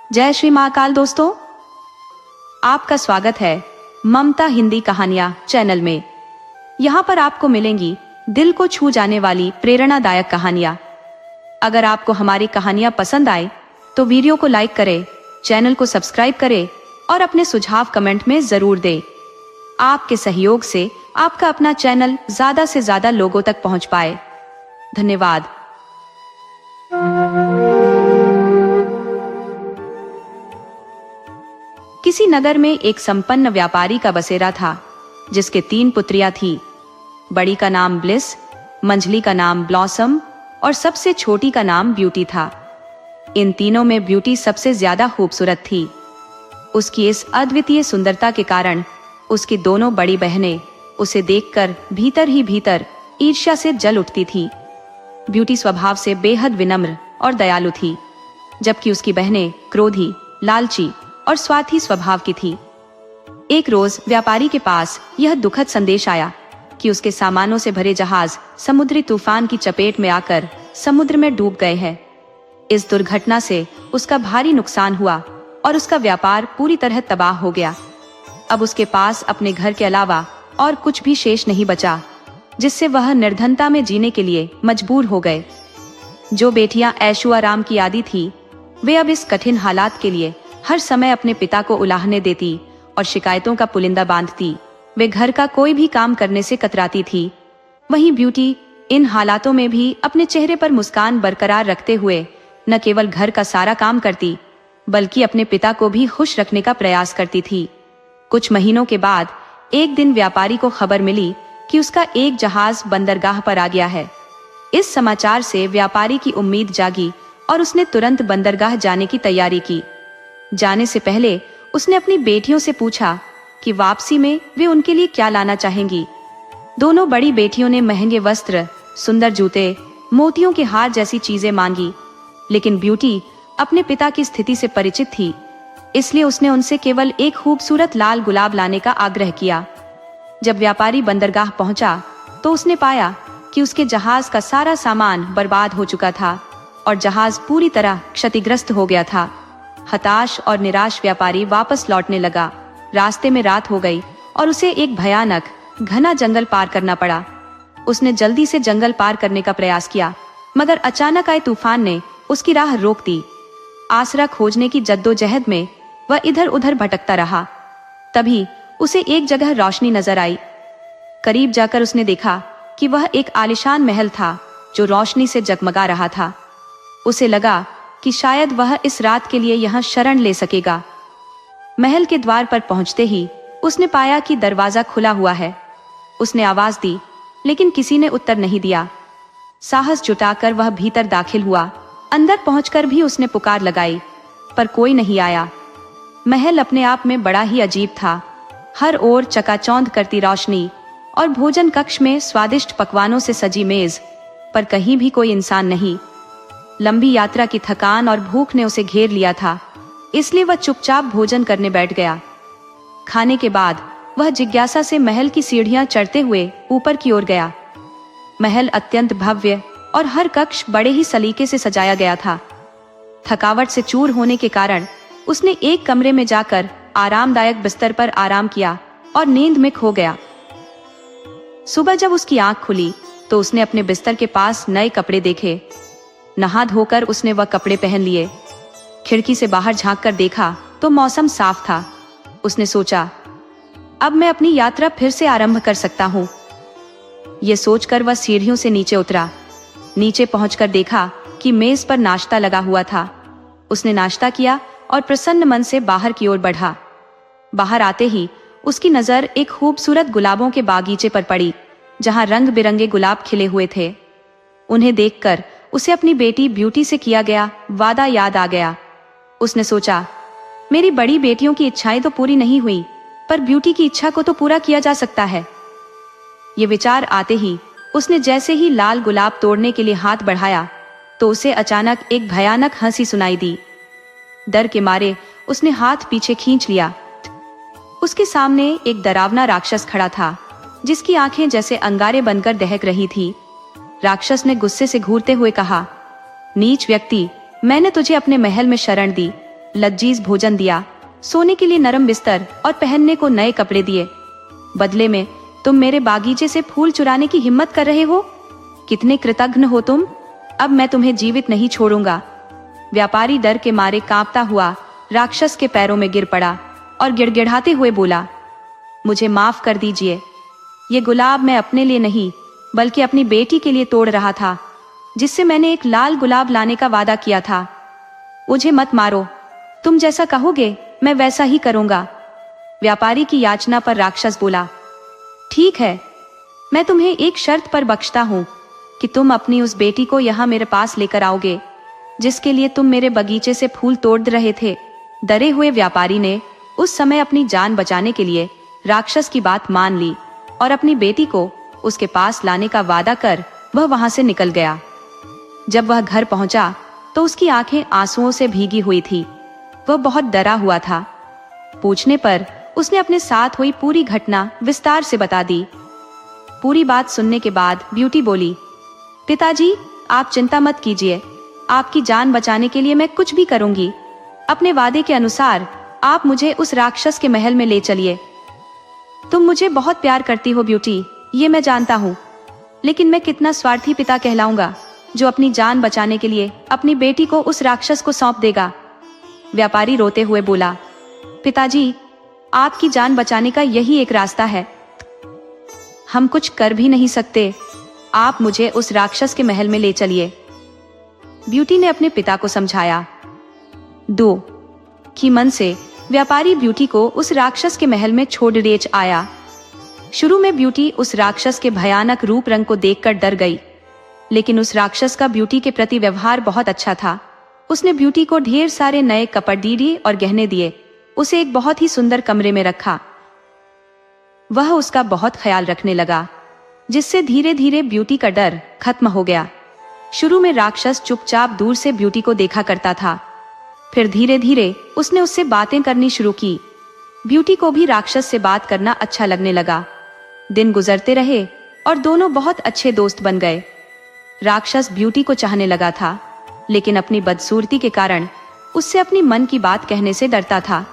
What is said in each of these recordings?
जय श्री महाकाल दोस्तों, आपका स्वागत है ममता हिंदी कहानियां चैनल में। यहाँ पर आपको मिलेंगी दिल को छू जाने वाली प्रेरणादायक कहानियां। अगर आपको हमारी कहानियां पसंद आए तो वीडियो को लाइक करें, चैनल को सब्सक्राइब करें और अपने सुझाव कमेंट में जरूर दें। आपके सहयोग से आपका अपना चैनल ज्यादा से ज्यादा लोगों तक पहुंच पाए। धन्यवाद। किसी नगर में एक संपन्न व्यापारी का बसेरा था, जिसके 3 पुत्रियां थी। बड़ी का नाम ब्लिस, मंझली का नाम ब्लॉसम और सबसे छोटी का नाम ब्यूटी था। इन तीनों में ब्यूटी सबसे ज्यादा खूबसूरत थी। उसकी इस अद्वितीय सुंदरता के कारण उसकी दोनों बड़ी बहनें उसे देखकर भीतर ही भीतर ईर्ष्या से जल उठती थी। ब्यूटी स्वभाव से बेहद विनम्र और दयालु थी, जबकि उसकी बहनें क्रोधी, लालची और स्वार्थी स्वभाव की थी। एक रोज व्यापारी के पास यह दुखद संदेश आया कि उसके सामानों से भरे जहाज समुद्री तूफान की चपेट में आकर समुद्र में डूब गए हैं। इस दुर्घटना से उसका भारी नुकसान हुआ और उसका व्यापार पूरी तरह तबाह हो गया। अब उसके पास अपने घर के अलावा और कुछ भी शेष नहीं बचा, जिससे वह निर्धनता में जीने के लिए मजबूर हो गए। जो बेटियां ऐशो आराम की आदी थी, वे अब इस कठिन हालात के लिए हर समय अपने पिता को उलाहने देती और शिकायतों का पुलिंदा बांधती। वे घर का कोई भी काम करने से कतराती थी। वहीं ब्यूटी इन हालातों में भी अपने चेहरे पर मुस्कान बरकरार रखते हुए न केवल घर का सारा काम करती, बल्कि अपने पिता को भी खुश रखने का प्रयास करती थी। कुछ महीनों के बाद एक दिन व्यापारी को खबर मिली कि उसका एक जहाज बंदरगाह पर आ गया है। इस समाचार से व्यापारी की उम्मीद जागी और उसने तुरंत बंदरगाह जाने की तैयारी की। जाने से पहले उसने अपनी बेटियों से पूछा कि वापसी में वे उनके लिए क्या लाना चाहेंगी। दोनों बड़ी बेटियों ने महंगे वस्त्र, सुंदर जूते, मोतियों के हार जैसी चीजें मांगी, लेकिन ब्यूटी अपने पिता की स्थिति से परिचित थी, इसलिए उसने उनसे केवल एक खूबसूरत लाल गुलाब लाने का आग्रह किया। जब व्यापारी बंदरगाह पहुंचा तो उसने पाया कि उसके जहाज का सारा सामान बर्बाद हो चुका था और जहाज पूरी तरह क्षतिग्रस्त हो गया था। हताश और निराश व्यापारी वापस लौटने लगा। रास्ते में रात हो गई और उसे एक भयानक घना जंगल पार करना पड़ा। उसने जल्दी से जंगल पार करने का प्रयास किया, मगर अचानक आए तूफान ने उसकी राह रोक दी। आसरा खोजने की जद्दोजहद में वह इधर उधर भटकता रहा। तभी उसे एक जगह रोशनी नजर आई। करीब जाकर उसने देखा कि वह एक आलीशान महल था जो रोशनी से जगमगा रहा था। उसे लगा कि शायद वह इस रात के लिए यहाँ शरण ले सकेगा। महल के द्वार पर पहुंचते ही उसने पाया कि दरवाजा खुला हुआ है। उसने आवाज दी, लेकिन किसी ने उत्तर नहीं दिया। साहस जुटाकर वह भीतर दाखिल हुआ। अंदर पहुंचकर भी उसने पुकार लगाई, पर कोई नहीं आया। महल अपने आप में बड़ा ही अजीब था। हर ओर चकाचौंध करती रोशनी और भोजन कक्ष में स्वादिष्ट पकवानों से सजी मेज, पर कहीं भी कोई इंसान नहीं। लंबी यात्रा की थकान और भूख ने उसे घेर लिया था, इसलिए वह चुपचाप भोजन करने बैठ गया। खाने के बाद वह जिज्ञासा से महल की सीढ़ियां चढ़ते हुए ऊपर की ओर गया। महल अत्यंत भव्य और हर कक्ष बड़े ही सलीके से सजाया गया था। थकावट से चूर होने के कारण उसने एक कमरे में जाकर आरामदायक बिस्तर पर आराम किया और नींद में खो गया। सुबह जब उसकी आंख खुली तो उसने अपने बिस्तर के पास नए कपड़े देखे। नहा धोकर उसने वह कपड़े पहन लिए। खिड़की से बाहर झांककर देखा तो मौसम साफ था। उसने सोचा, अब मैं अपनी यात्रा फिर से आरंभ कर सकता हूँ। ये सोचकर वह सीढ़ियों से नीचे उतरा। नीचे पहुंचकर देखा कि मेज पर नाश्ता लगा हुआ था। उसने नाश्ता किया और प्रसन्न मन से बाहर की ओर बढ़ा। बाहर आते ही उसकी नजर एक खूबसूरत गुलाबों के बागीचे पर पड़ी, जहां रंग बिरंगे गुलाब खिले हुए थे। उन्हें देखकर उसे अपनी बेटी ब्यूटी से किया गया वादा याद आ गया। उसने सोचा, मेरी बड़ी बेटियों की इच्छाएं तो पूरी नहीं हुई, पर ब्यूटी की इच्छा को तो पूरा किया जा सकता है। ये विचार आते ही उसने जैसे ही लाल गुलाब तोड़ने के लिए हाथ बढ़ाया तो उसे अचानक एक भयानक हंसी सुनाई दी। डर के मारे उसने हाथ पीछे खींच लिया। उसके सामने एक डरावना राक्षस खड़ा था, जिसकी आंखें जैसे अंगारे बनकर दहक रही थी। राक्षस ने गुस्से से घूरते हुए कहा, नीच व्यक्ति, मैंने तुझे अपने महल में शरण दी, लजीज भोजन दिया, सोने के लिए नरम बिस्तर और पहनने को नए कपड़े दिए। बदले में तुम मेरे बागीचे से फूल चुराने की हिम्मत कर रहे हो? कितने कृतज्ञ हो तुम। अब मैं तुम्हें जीवित नहीं छोड़ूंगा। व्यापारी डर के मारे कांपता हुआ राक्षस के पैरों में गिर पड़ा और गिड़गिड़ाते हुए बोला, मुझे माफ कर दीजिए। ये गुलाब मैं अपने लिए नहीं बल्कि अपनी बेटी के लिए तोड़ रहा था, जिससे मैंने एक लाल गुलाब लाने का वादा किया था। मुझे मत मारो, तुम जैसा कहोगे मैं वैसा ही करूंगा। व्यापारी की याचना पर राक्षस बोला, ठीक है, मैं तुम्हें एक शर्त पर बख्शता हूं कि तुम अपनी उस बेटी को यहाँ मेरे पास लेकर आओगे जिसके लिए तुम मेरे बगीचे से फूल तोड़ रहे थे। डरे हुए व्यापारी ने उस समय अपनी जान बचाने के लिए राक्षस की बात मान ली और अपनी बेटी को उसके पास लाने का वादा कर वह वहां से निकल गया। जब वह घर पहुंचा तो उसकी आंखें आंसुओं से भीगी हुई थी। वह बहुत डरा हुआ था। पूछने पर उसने अपने साथ हुई पूरी घटना विस्तार से बता दी। पूरी बात सुनने के बाद ब्यूटी बोली, पिताजी आप चिंता मत कीजिए, आपकी जान बचाने के लिए मैं कुछ भी करूंगी। अपने वादे के अनुसार आप मुझे उस राक्षस के महल में ले चलिए। तुम मुझे बहुत प्यार करती हो ब्यूटी, ये मैं जानता हूँ, लेकिन मैं कितना स्वार्थी पिता कहलाऊंगा जो अपनी जान बचाने के लिए अपनी बेटी को उस राक्षस को सौंप देगा। व्यापारी रोते हुए बोला, पिताजी आपकी जान बचाने का यही एक रास्ता है, हम कुछ कर भी नहीं सकते, आप मुझे उस राक्षस के महल में ले चलिए। ब्यूटी ने अपने पिता को समझाया। 2 की मन से व्यापारी ब्यूटी को उस राक्षस के महल में छोड़ ले आया। शुरू में ब्यूटी उस राक्षस के भयानक रूप रंग को देखकर डर गई, लेकिन उस राक्षस का ब्यूटी के प्रति व्यवहार बहुत अच्छा था। उसने ब्यूटी को ढेर सारे नए कपड़े दिए और गहने दिए, उसे एक बहुत ही सुंदर कमरे में रखा। वह उसका बहुत ख्याल रखने लगा, जिससे धीरे धीरे ब्यूटी का डर खत्म हो गया। शुरू में राक्षस चुपचाप दूर से ब्यूटी को देखा करता था, फिर धीरे धीरे उसने उससे बातें करनी शुरू की। ब्यूटी को भी राक्षस से बात करना अच्छा लगने लगा। दिन गुजरते रहे और दोनों बहुत अच्छे दोस्त बन गए। राक्षस ब्यूटी को चाहने लगा था, लेकिन अपनी बदसूरती के कारण उससे अपनी मन की बात कहने से डरता था।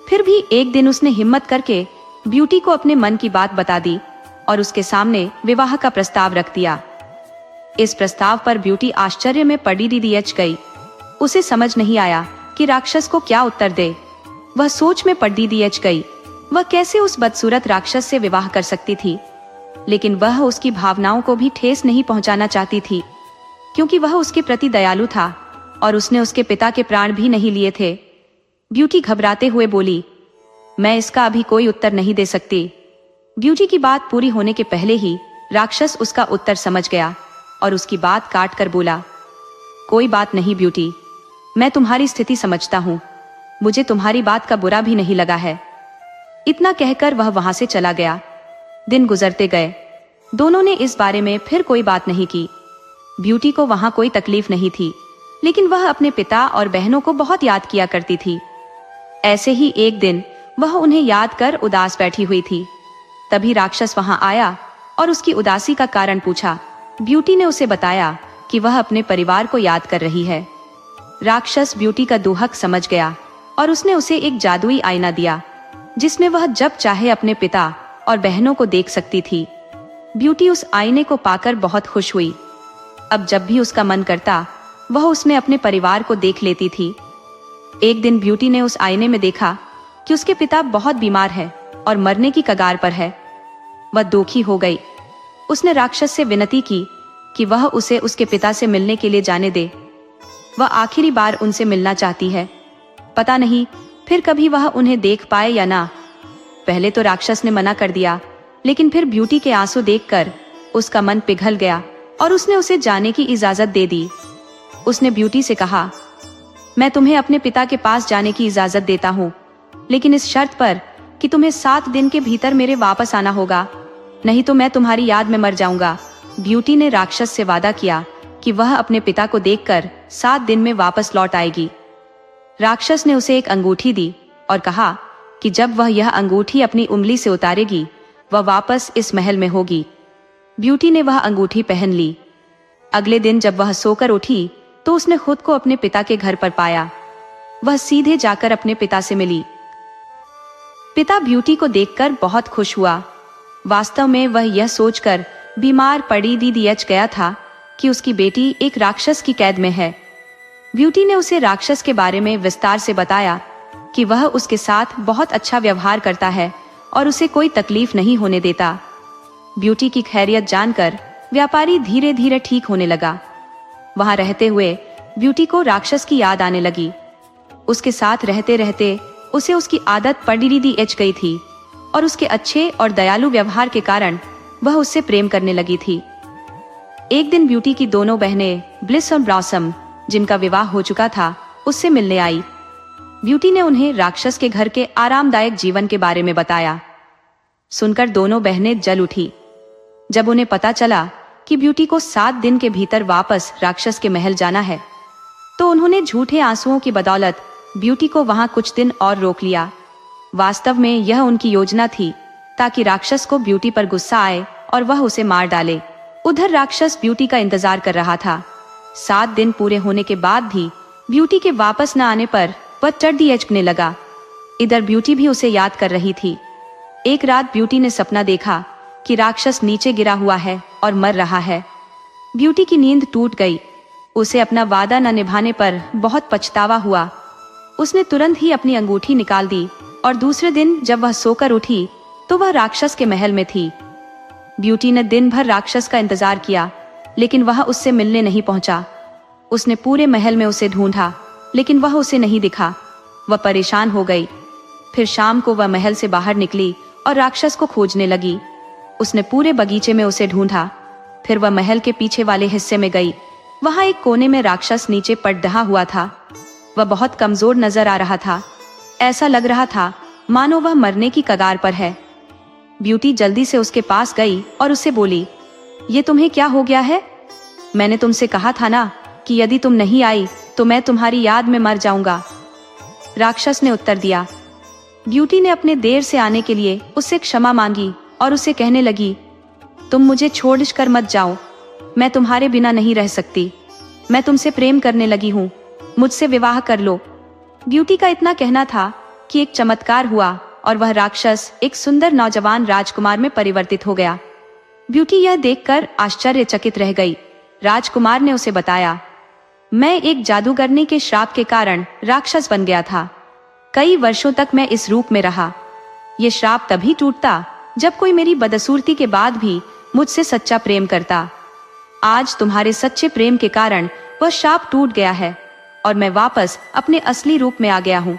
फिर भी एक दिन उसने हिम्मत करके ब्यूटी को अपने मन की बात बता दी और उसके सामने विवाह का प्रस्ताव रख दिया। इस प्रस्ताव पर ब्यूटी आश्चर्य में पड़ी दियच गई। उसे समझ नहीं आया कि राक्षस को क्या उत्तर दे। वह सोच में पड़ी दियच गई। वह कैसे उस बदसूरत राक्षस से विवाह कर सकती थी, लेकिन वह उसकी भावनाओं को भी ठेस नहीं पहुंचाना चाहती थी, क्योंकि वह उसके प्रति दयालु था और उसने उसके पिता के प्राण भी नहीं लिए थे। ब्यूटी घबराते हुए बोली, मैं इसका अभी कोई उत्तर नहीं दे सकती। ब्यूटी की बात पूरी होने के पहले ही राक्षस उसका उत्तर समझ गया और उसकी बात काट कर बोला, कोई बात नहीं ब्यूटी, मैं तुम्हारी स्थिति समझता हूँ, मुझे तुम्हारी बात का बुरा भी नहीं लगा है। इतना कहकर वह वहां से चला गया। दिन गुजरते गए। दोनों ने इस बारे में फिर कोई बात नहीं की। ब्यूटी को वहां कोई तकलीफ नहीं थी, लेकिन वह अपने पिता और बहनों को बहुत याद किया करती थी। ऐसे ही एक दिन वह उन्हें याद कर उदास बैठी हुई थी। तभी राक्षस वहां आया और उसकी उदासी का कारण पूछा। ब्यूटी ने उसे बताया कि वह अपने परिवार को याद कर रही है। राक्षस ब्यूटी का दुहक समझ गया और उसने उसे एक जादुई आईना दिया, जिसमें वह जब चाहे अपने पिता और बहनों को देख सकती थी। ब्यूटी उस आईने को पाकर बहुत खुश हुई। अब जब भी उसका मन करता वह उसमें अपने परिवार को देख लेती थी। एक दिन ब्यूटी ने उस आईने में देखा कि उसके पिता बहुत बीमार है और मरने की कगार पर है। वह दुखी हो गई। उसने राक्षस से विनती की कि वह उसे उसके पिता से मिलने के लिए जाने दे। वह आखिरी बार उनसे मिलना चाहती है। पता नहीं फिर कभी वह उन्हें देख पाए या ना। पहले तो राक्षस ने मना कर दिया, लेकिन फिर ब्यूटी के आंसू देखकर उसका मन पिघल गया और उसने उसे जाने की इजाजत दे दी। उसने ब्यूटी से कहा, मैं तुम्हें अपने पिता के पास जाने की इजाजत देता हूँ, लेकिन इस शर्त पर कि तुम्हें 7 दिन के भीतर मेरे वापस आना होगा, नहीं तो मैं तुम्हारी याद में मर जाऊंगा। ब्यूटी ने राक्षस से वादा किया कि वह अपने पिता को देखकर 7 दिन में वापस लौट आएगी। राक्षस ने उसे एक अंगूठी दी और कहा कि जब वह यह अंगूठी अपनी उंगली से उतारेगी वह वापस इस महल में होगी। ब्यूटी ने वह अंगूठी पहन ली। अगले दिन जब वह सोकर उठी तो उसने खुद को अपने पिता के घर पर पाया। वह सीधे जाकर अपने पिता से मिली। पिता ब्यूटी को देखकर बहुत खुश हुआ। वास्तव में वह यह सोचकर बीमार पड़ी दीदियच गया था कि उसकी बेटी एक राक्षस की कैद में है। ब्यूटी ने उसे राक्षस के बारे में विस्तार से बताया कि वह उसके साथ बहुत अच्छा व्यवहार करता है और उसे कोई तकलीफ नहीं होने देता। ब्यूटी की खैरियत जानकर व्यापारी धीरे धीरे ठीक होने लगा। वहां रहते हुए ब्यूटी को राक्षस की याद आने लगी। उसके साथ रहते रहते उसे उसकी आदत पड़ी एच गई थी और उसके अच्छे और दयालु व्यवहार के कारण वह उससे प्रेम करने लगी थी। एक दिन ब्यूटी की दोनों बहनें ब्लिस और ब्लॉसम, जिनका विवाह हो चुका था, उससे मिलने आई। ब्यूटी ने उन्हें राक्षस के घर के आरामदायक जीवन के बारे में बताया। सुनकर दोनों बहनें जल उठी। जब उन्हें पता चला कि ब्यूटी को 7 दिन के भीतर वापस राक्षस के महल जाना है, तो उन्होंने झूठे आंसुओं की बदौलत ब्यूटी को वहां कुछ दिन और रोक लिया। वास्तव में यह उनकी योजना थी ताकि राक्षस को ब्यूटी पर गुस्सा आए और वह उसे मार डाले। उधर राक्षस ब्यूटी का इंतजार कर रहा था। 7 दिन पूरे होने के बाद भी ब्यूटी के वापस न आने पर वह टर्दियचकने लगा। इधर ब्यूटी भी उसे याद कर रही थी। एक रात ब्यूटी ने सपना देखा कि राक्षस नीचे गिरा हुआ है और मर रहा है। ब्यूटी की नींद टूट गई। उसे अपना वादा न निभाने पर बहुत पछतावा हुआ। उसने तुरंत ही अपनी अंगूठी निकाल दी और दूसरे दिन जब वह सोकर उठी तो वह राक्षस के महल में थी। ब्यूटी ने दिन भर राक्षस का इंतजार किया, लेकिन वह उससे मिलने नहीं पहुंचा। उसने पूरे महल में उसे ढूंढा, लेकिन वह उसे नहीं दिखा। वह परेशान हो गई। फिर शाम को वह महल से बाहर निकली और राक्षस को खोजने लगी। उसने पूरे बगीचे में उसे ढूंढा। फिर वह महल के पीछे वाले हिस्से में गई। वहां एक कोने में राक्षस नीचे पट रहा हुआ था। वह बहुत कमजोर नजर आ रहा था। ऐसा लग रहा था मानो वह मरने की कगार पर है। ब्यूटी जल्दी से उसके पास गई और उससे बोली, ये तुम्हें क्या हो गया है? मैंने तुमसे कहा था ना कि यदि तुम नहीं आई तो मैं तुम्हारी याद में मर जाऊंगा। राक्षस ने उत्तर दिया। ब्यूटी ने अपने देर से आने के लिए उससे क्षमा मांगी और उसे कहने लगी, तुम मुझे छोड़कर मत जाओ। मैं तुम्हारे बिना नहीं रह सकती। मैं तुमसे प्रेम करने लगी हूँ। मुझसे विवाह कर लो। ब्यूटी का इतना कहना था कि एक चमत्कार हुआ और वह राक्षस एक सुंदर नौजवान राजकुमार में परिवर्तित हो गया। ब्यूटी यह देखकर आश्चर्यचकित रह गई। राजकुमार ने उसे बताया, मैं एक जादूगरनी के श्राप के कारण राक्षस बन गया था। कई वर्षों तक मैं इस रूप में रहा। ये श्राप तभी टूटता जब कोई मेरी बदसूरती के बाद भी मुझसे सच्चा प्रेम करता। आज तुम्हारे सच्चे प्रेम के कारण वह श्राप टूट गया है और मैं वापस अपने असली रूप में आ गया हूँ।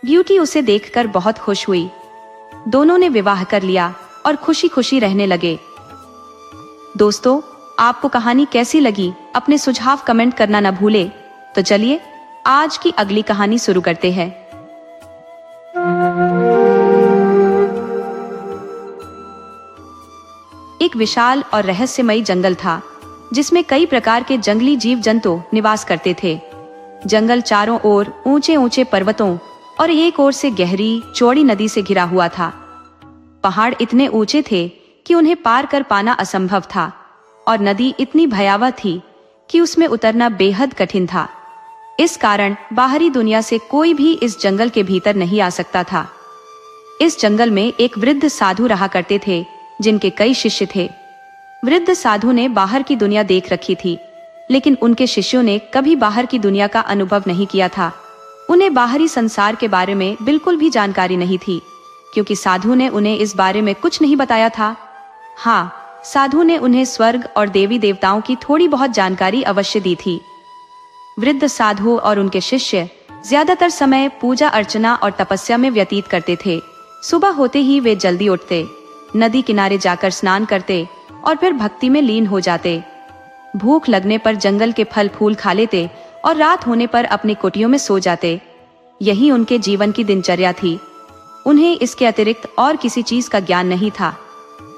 ब्यूटी उसे देखकर बहुत खुश हुई। दोनों ने विवाह कर लिया और खुशी खुशी रहने लगे। दोस्तों, आपको कहानी कैसी लगी? अपने सुझाव कमेंट करना न भूले। तो चलिए आज की अगली कहानी शुरू करते हैं। एक विशाल और रहस्यमयी जंगल था जिसमें कई प्रकार के जंगली जीव जंतु निवास करते थे। जंगल चारों ओर ऊंचे ऊंचे पर्वतों और एक ओर से गहरी चौड़ी नदी से घिरा हुआ था। पहाड़ इतने ऊंचे थे कि उन्हें पार कर पाना असंभव था और नदी इतनी भयावह थी कि उसमें उतरना बेहद कठिन था। इस कारण बाहरी दुनिया से कोई भी इस जंगल के भीतर नहीं आ सकता था। इस जंगल में एक वृद्ध साधु रहा करते थे जिनके कई शिष्य थे। वृद्ध साधु ने बाहर की दुनिया देख रखी थी, लेकिन उनके शिष्यों ने कभी बाहर की दुनिया का अनुभव नहीं किया था। उन्हें बाहरी संसार के बारे में बिल्कुल भी जानकारी नहीं थी, क्योंकि साधु ने उन्हें इस बारे में कुछ नहीं बताया था। हाँ, साधु ने उन्हें स्वर्ग और देवी देवताओं की थोड़ी बहुत जानकारी अवश्य दी थी। वृद्ध साधु और उनके शिष्य ज्यादातर समय पूजा अर्चना और तपस्या में व्यतीत करते थे। सुबह होते ही वे जल्दी उठते, नदी किनारे जाकर स्नान करते और फिर भक्ति में लीन हो जाते। भूख लगने पर जंगल के फल फूल खा लेते और रात होने पर अपनी कुटियों में सो जाते। यही उनके जीवन की दिनचर्या थी। उन्हें इसके अतिरिक्त और किसी चीज का ज्ञान नहीं था।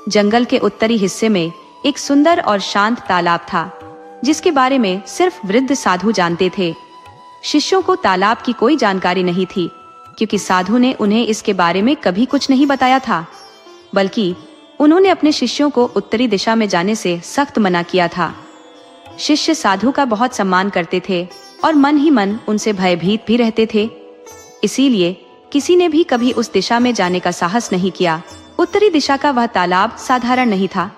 जंगल के उत्तरी हिस्से में एक सुंदर और शांत तालाब था, जिसके बारे में सिर्फ वृद्ध साधु जानते थे। शिष्यों को तालाब की कोई जानकारी नहीं थी, क्योंकि साधु ने उन्हें इसके बारे में कभी कुछ नहीं बताया था, बल्कि उन्होंने अपने शिष्यों को उत्तरी दिशा में जाने से सख्त मना किया था। शिष्य साधु का बहुत सम्मान करते थे और मन ही मन उनसे भयभीत भी रहते थे। इसीलिए किसी ने भी कभी उस दिशा में जाने का साहस नहीं किया। उत्तरी दिशा का वह तालाब साधारण नहीं था।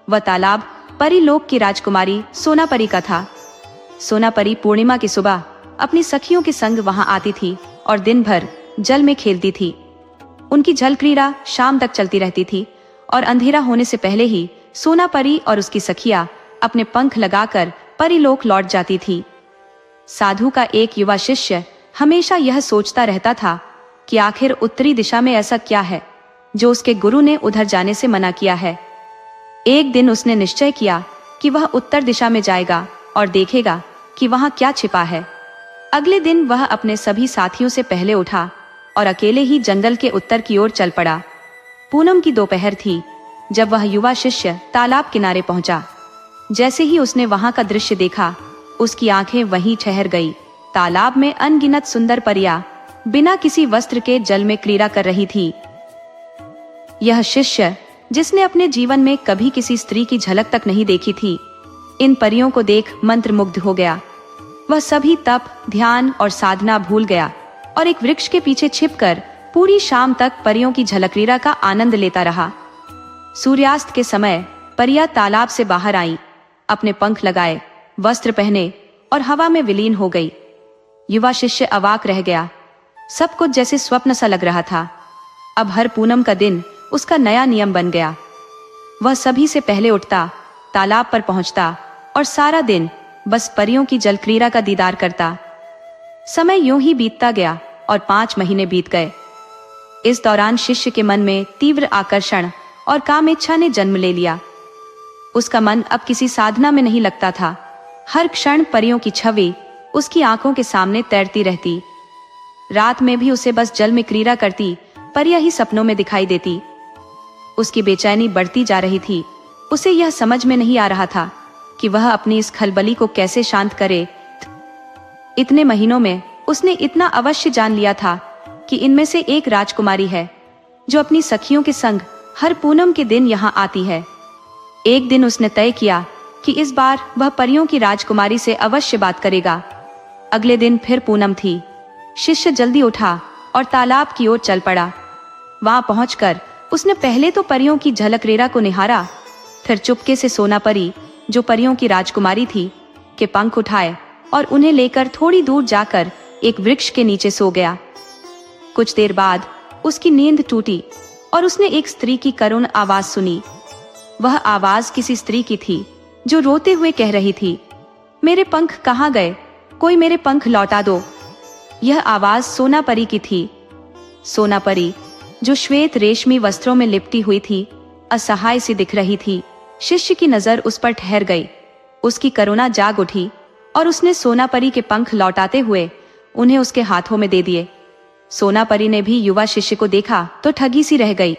वह तालाब परीलोक की राजकुमारी सोनापरी का था। सोनापरी पूर्णिमा की सुबह अपनी सखियों के संग वहां आती थी और दिन भर जल में खेलती थी। उनकी जल क्रीड़ा शाम तक चलती रहती थी और अंधेरा होने से पहले ही सोनापरी और उसकी सखियां अपने पंख लगाकर परीलोक लौट जाती थी। साधु का एक युवा शिष्य हमेशा यह सोचता रहता था कि आखिर उत्तरी दिशा में ऐसा क्या है जो उसके गुरु ने उधर जाने से मना किया है। एक दिन उसने निश्चय किया कि वह उत्तर दिशा में जाएगा और देखेगा कि वहां क्या छिपा है। अगले दिन वह अपने सभी साथियों से पहले उठा और अकेले ही जंगल के उत्तर की ओर चल पड़ा। पूनम की दोपहर थी जब वह युवा शिष्य तालाब किनारे पहुंचा। जैसे ही उसने वहां का दृश्य देखा, उसकी आंखें वहीं ठहर गई। तालाब में अनगिनत सुंदर परियां बिना किसी वस्त्र के जल में क्रीड़ा कर रही थी। यह शिष्य, जिसने अपने जीवन में कभी किसी स्त्री की झलक तक नहीं देखी थी, इन परियों को देख मंत्रमुग्ध हो गया। वह सभी तप, ध्यान और साधना भूल गया और एक वृक्ष के पीछे छिपकर पूरी शाम तक परियों की झलक्रीड़ा का आनंद लेता रहा। सूर्यास्त के समय परियां तालाब से बाहर आईं, अपने पंख लगाए, वस्त्र पहने और हवा में विलीन हो गई। युवा शिष्य अवाक रह गया। सब कुछ जैसे स्वप्न सा लग रहा था। अब हर पूनम का दिन उसका नया नियम बन गया। वह सभी से पहले उठता, तालाब पर पहुंचता और सारा दिन बस परियों की जलक्रीड़ा का दीदार करता। समय यूं ही बीतता गया और 5 महीने बीत गए। इस दौरान शिष्य के मन में तीव्र आकर्षण और कामेच्छा ने जन्म ले लिया। उसका मन अब किसी साधना में नहीं लगता था। हर क्षण परियों की छवि उसकी आंखों के सामने तैरती रहती। रात में भी उसे बस जल में क्रीड़ा करती परियां ही सपनों में दिखाई देती। उसकी बेचैनी बढ़ती जा रही थी। उसे यह समझ में नहीं आ रहा था कि वह अपनी इस खलबली को कैसे शांत करे। इतने महीनों में उसने इतना अवश्य जान लिया था कि इनमें से एक राजकुमारी है जो अपनी सखियों के संग हर पूनम के दिन यहाँ आती है। एक दिन उसने तय किया कि इस बार वह परियों की राजकुमारी से अवश्य बात करेगा। अगले दिन फिर पूनम थी। शिष्य जल्दी उठा और तालाब की ओर चल पड़ा। वहां पहुंचकर उसने पहले तो परियों की झलक्रीड़ा को निहारा, फिर चुपके से सोनापरी, जो परियों की राजकुमारी थी, के पंख उठाए और उन्हें लेकर थोड़ी दूर जाकर एक वृक्ष के नीचे सो गया। कुछ देर बाद उसकी नींद टूटी और उसने एक स्त्री की करुण आवाज सुनी। वह आवाज किसी स्त्री की थी जो रोते हुए कह रही थी, मेरे पंख कहाँ गए? कोई मेरे पंख लौटा दो। यह आवाज सोनापरी की थी। सोनापरी, जो श्वेत रेशमी वस्त्रों में लिपटी हुई थी, असहाय सी दिख रही थी। शिष्य की नजर उस पर ठहर गई। उसकी करुणा जाग उठी और उसने सोनापरी के पंख लौटाते हुए उन्हें उसके हाथों में दे दिए। सोनापरी ने भी युवा शिष्य को देखा तो ठगी सी रह गई।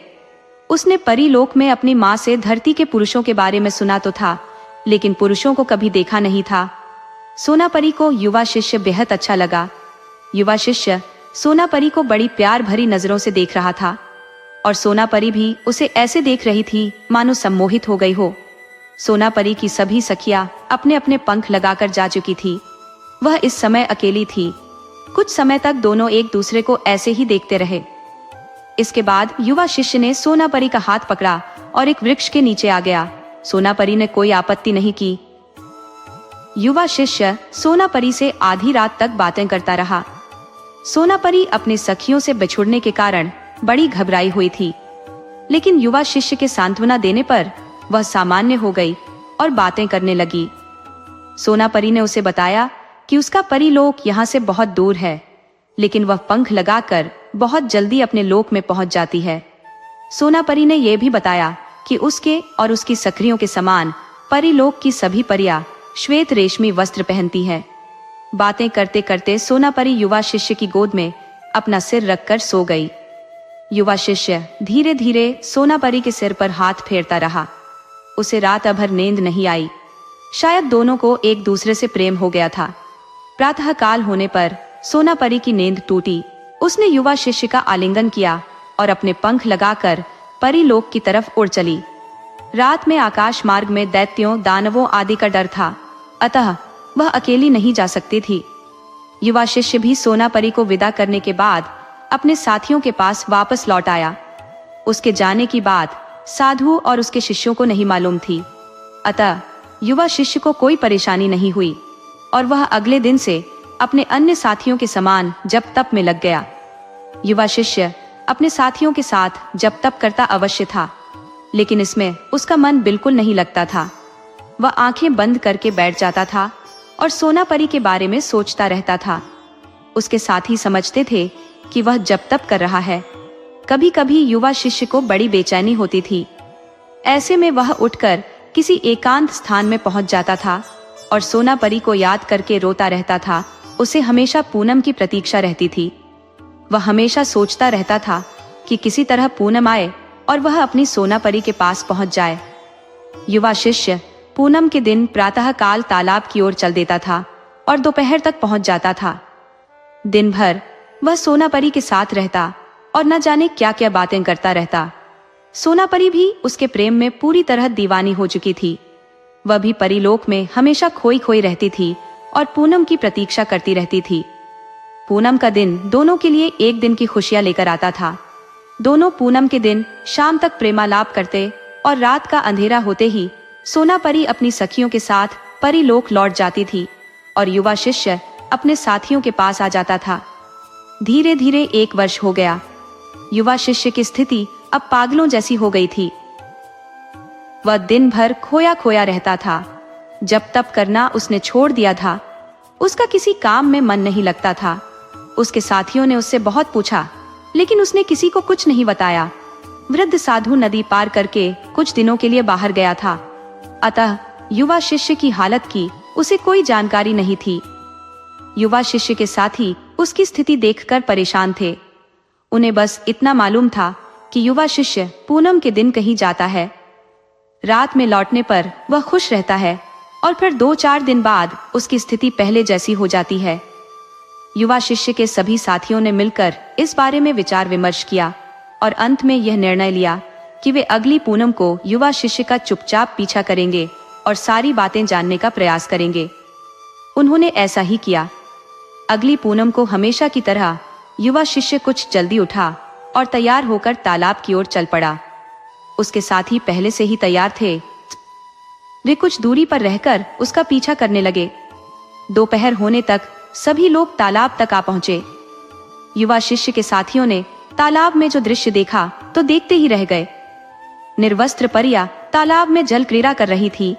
उसने परीलोक में अपनी माँ से धरती के पुरुषों के बारे में सुना तो था, लेकिन पुरुषों को कभी देखा नहीं था। सोनापरी को युवा शिष्य बेहद अच्छा लगा। युवा शिष्य सोनापरी को बड़ी प्यार भरी नजरों से देख रहा था और सोनापरी भी उसे ऐसे देख रही थी मानो सम्मोहित हो गई हो। सोनापरी की सभी सखियां अपने अपने पंख लगाकर जा चुकी थी। वह इस समय अकेली थी। कुछ समय तक दोनों एक दूसरे को ऐसे ही देखते रहे। इसके बाद युवा शिष्य ने सोनापरी का हाथ पकड़ा और एक वृक्ष के नीचे आ गया। सोनापरी ने कोई आपत्ति नहीं की। युवा शिष्य सोनापरी से आधी रात तक बातें करता रहा। सोनापरी अपनी सखियों से बिछुड़ने के कारण बड़ी घबराई हुई थी, लेकिन युवा शिष्य के सांत्वना देने पर वह सामान्य हो गई और बातें करने लगी। सोनापरी ने उसे बताया कि उसका परीलोक यहाँ से बहुत दूर है, लेकिन वह पंख लगाकर बहुत जल्दी अपने लोक में पहुंच जाती है। सोनापरी ने यह भी बताया कि उसके और उसकी सखियों के समान परीलोक की सभी परियां श्वेत रेशमी वस्त्र पहनती है। बातें करते करते सोनापरी युवा शिष्य की गोद में अपना सिर रखकर सो गई। युवा शिष्य धीरे धीरे सोनापरी के सिर पर हाथ फेरता रहा। उसे रात भर नींद नहीं आई। शायद दोनों को एक दूसरे से प्रेम हो गया था। प्रातः काल होने पर सोनापरी की नींद टूटी। उसने युवा शिष्य का आलिंगन किया और अपने पंख लगाकर परीलोक की तरफ उड़ चली। रात में आकाश मार्ग में दैत्यों, दानवों आदि का डर था, अतः वह अकेली नहीं जा सकती थी। युवा शिष्य भी सोना परी को विदा करने के बाद अपने साथियों के पास वापस लौट आया। उसके जाने की बात साधु और उसके शिष्यों को नहीं मालूम थी, अतः युवा शिष्य को कोई परेशानी नहीं हुई और वह अगले दिन से अपने अन्य साथियों के समान जप तप में लग गया। युवा शिष्य अपने साथियों के साथ जप तप करता अवश्य था, लेकिन इसमें उसका मन बिल्कुल नहीं लगता था। वह आंखें बंद करके बैठ जाता था और सोना परी के बारे में सोचता रहता था। उसके साथी समझते थे कि वह जप तप कर रहा है। कभी कभी युवा शिष्य को बड़ी बेचैनी होती थी। ऐसे में वह उठकर किसी एकांत स्थान में पहुंच जाता था और सोना परी को याद करके रोता रहता था। उसे हमेशा पूनम की प्रतीक्षा रहती थी। वह हमेशा सोचता रहता था कि किसी तरह पूनम आए और वह अपनी सोना परी के पास पहुंच जाए। युवा शिष्य पूनम के दिन प्रातः काल तालाब की ओर चल देता था और दोपहर तक पहुंच जाता था। दिन भर वह सोना परी के साथ रहता और न जाने क्या क्या बातें करता रहता। सोना परी भी उसके प्रेम में पूरी तरह दीवानी हो चुकी थी। वह भी परीलोक में हमेशा खोई खोई रहती थी और पूनम की प्रतीक्षा करती रहती थी। पूनम का दिन दोनों के लिए एक दिन की खुशियां लेकर आता था। दोनों पूनम के दिन शाम तक प्रेमालाप करते और रात का अंधेरा होते ही सोना परी अपनी सखियों के साथ परीलोक लौट जाती थी और युवा शिष्य अपने साथियों के पास आ जाता था। धीरे धीरे 1 वर्ष हो गया। युवा शिष्य की स्थिति अब पागलों जैसी हो गई थी। वह दिन भर खोया खोया रहता था। जप तप करना उसने छोड़ दिया था। उसका किसी काम में मन नहीं लगता था। उसके साथियों ने उससे बहुत पूछा, लेकिन उसने किसी को कुछ नहीं बताया। वृद्ध साधु नदी पार करके कुछ दिनों के लिए बाहर गया था, अतः युवा शिष्य की हालत की उसे कोई जानकारी नहीं थी। युवा शिष्य के साथी उसकी स्थिति देखकर परेशान थे। उन्हें बस इतना मालूम था कि युवा शिष्य पूनम के दिन कहीं जाता है। रात में लौटने पर वह खुश रहता है और फिर 2-4 दिन बाद उसकी स्थिति पहले जैसी हो जाती है। युवा शिष्य के सभी साथियों ने मिलकर इस बारे में विचार विमर्श किया और अंत में यह निर्णय लिया कि वे अगली पूनम को युवा शिष्य का चुपचाप पीछा करेंगे और सारी बातें जानने का प्रयास करेंगे। उन्होंने ऐसा ही किया। अगली पूनम को हमेशा की तरह युवा शिष्य कुछ जल्दी उठा और तैयार होकर तालाब की ओर चल पड़ा। उसके साथी पहले से ही तैयार थे। वे कुछ दूरी पर रहकर उसका पीछा करने लगे। दोपहर होने तक सभी लोग तालाब तक आ पहुंचे। युवा शिष्य के साथियों ने तालाब में जो दृश्य देखा तो देखते ही रह गए। निर्वस्त्र परिया तालाब में जल क्रीड़ा कर रही थी।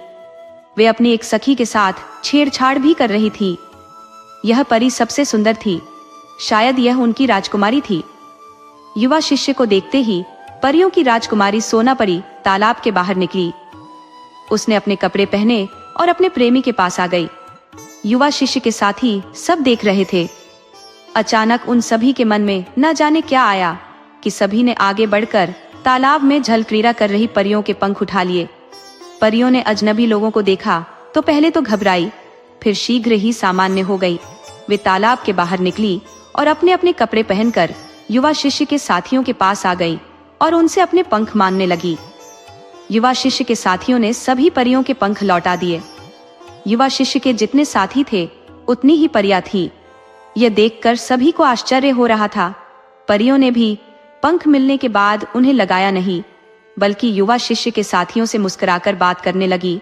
वे अपनी एक सखी के साथ छेड़छाड़ भी कर रही थी। यह परी सबसे सुंदर थी। शायद यह उनकी राजकुमारी थी। युवा शिष्य को देखते ही परियों की राजकुमारी सोना परी तालाब के बाहर निकली। उसने अपने कपड़े पहने और अपने प्रेमी के पास आ गई। युवा शिष्य के साथी सब देख रहे थे। अचानक उन सभी के मन में न जाने क्या आया कि सभी ने आगे बढ़कर तालाब में जल क्रीड़ा कर रही परियों के पंख उठा लिए। परियों ने अजनबी लोगों को देखा तो पहले तो घबराई, फिर शीघ्र ही सामान्य हो गई। वे तालाब के बाहर निकली और अपने अपने कपड़े पहनकर युवा शिष्य के साथियों के पास आ गई और उनसे अपने पंख मांगने लगी। युवा शिष्य के साथियों ने सभी परियों के पंख लौटा दिए। युवा शिष्य के जितने साथी थे उतनी ही परियां थी। यह देखकर सभी को आश्चर्य हो रहा था। परियों ने भी पंख मिलने के बाद उन्हें लगाया नहीं, बल्कि युवा शिष्य के साथियों से मुस्कुराकर बात करने लगी।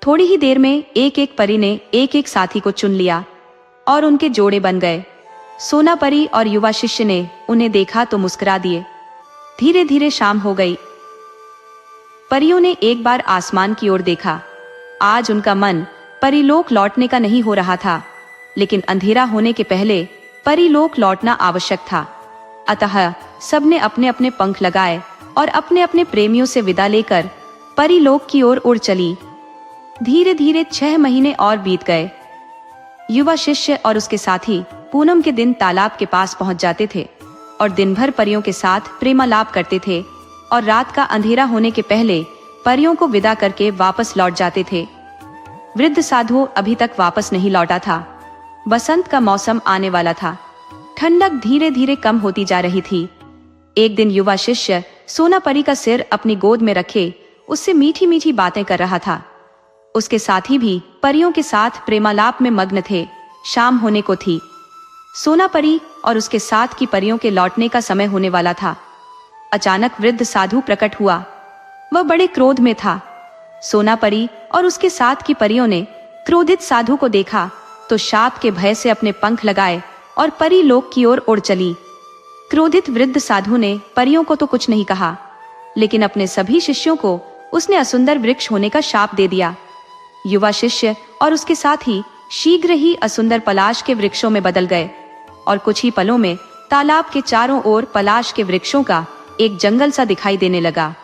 थोड़ी ही देर में एक एक परी ने एक एक साथी को चुन लिया और उनके जोड़े बन गए। सोना परी और युवा शिष्य ने उन्हें देखा तो मुस्कुरा दिए। धीरे धीरे शाम हो गई। परियों ने एक बार आसमान की ओर देखा। आज उनका मन परीलोक लौटने का नहीं हो रहा था, लेकिन अंधेरा होने के पहले परीलोक लौटना आवश्यक था। अतः सबने अपने अपने पंख लगाए और अपने अपने प्रेमियों से विदा लेकर परीलोक की ओर उड़ चली। धीरे धीरे 6 महीने और बीत गए। युवा शिष्य और उसके साथी पूनम के दिन तालाब के पास पहुंच जाते थे और दिन भर परियों के साथ प्रेमालाप करते थे और रात का अंधेरा होने के पहले परियों को विदा करके वापस लौट जाते थे। वृद्ध साधु अभी तक वापस नहीं लौटा था। बसंत का मौसम आने वाला था। ठंडक धीरे धीरे कम होती जा रही थी। एक दिन युवा शिष्य सोना परी का सिर अपनी गोद में रखे उससे मीठी मीठी बातें कर रहा था। उसके साथी भी परियों के साथ प्रेमालाप में मग्न थे। शाम होने को थी। सोना परी और उसके साथ की परियों के लौटने का समय होने वाला था। अचानक वृद्ध साधु प्रकट हुआ। वह बड़े क्रोध में था। सोना परी और उसके साथ की परियों ने क्रोधित साधु को देखा तो शाप के भय से अपने पंख लगाए और परी लोक की ओर उड़ चली। क्रोधित वृद्ध साधु ने परियों को तो कुछ नहीं कहा, लेकिन अपने सभी शिष्यों को उसने असुंदर वृक्ष होने का शाप दे दिया। युवा शिष्य और उसके साथी शीघ्र ही असुंदर पलाश के वृक्षों में बदल गए और कुछ ही पलों में तालाब के चारों ओर पलाश के वृक्षों का एक जंगल सा दिखाई देने लगा।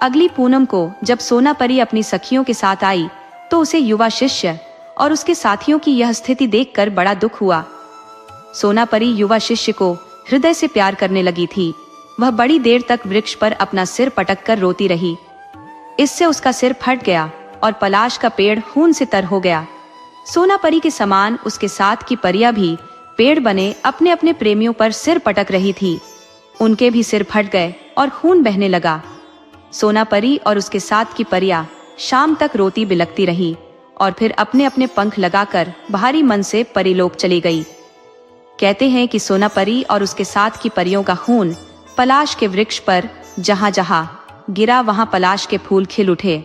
अगली पूनम को जब सोना परी अपनी सखियों के साथ आई तो उसे युवा शिष्य और उसके साथियों की यह स्थिति देखकर बड़ा दुख हुआ। सोना परी युवा शिष्य को हृदय से प्यार करने लगी थी। वह बड़ी देर तक वृक्ष पर अपना सिर पटक कर रोती रही। इससे उसका सिर फट गया और पलाश का पेड़ खून से तर हो गया। सोना परी के समान उसके साथ की परियां भी पेड़ बने अपने अपने प्रेमियों पर सिर पटक रही थी। उनके भी सिर फट गए और खून बहने लगा। सोना परी और उसके साथ की परियां शाम तक रोती बिलखती रही और फिर अपने अपने पंख लगाकर भारी मन से परीलोक चली गई। कहते हैं कि सोना परी और उसके साथ की परियों का खून पलाश के वृक्ष पर जहां जहां गिरा वहां पलाश के फूल खिल उठे।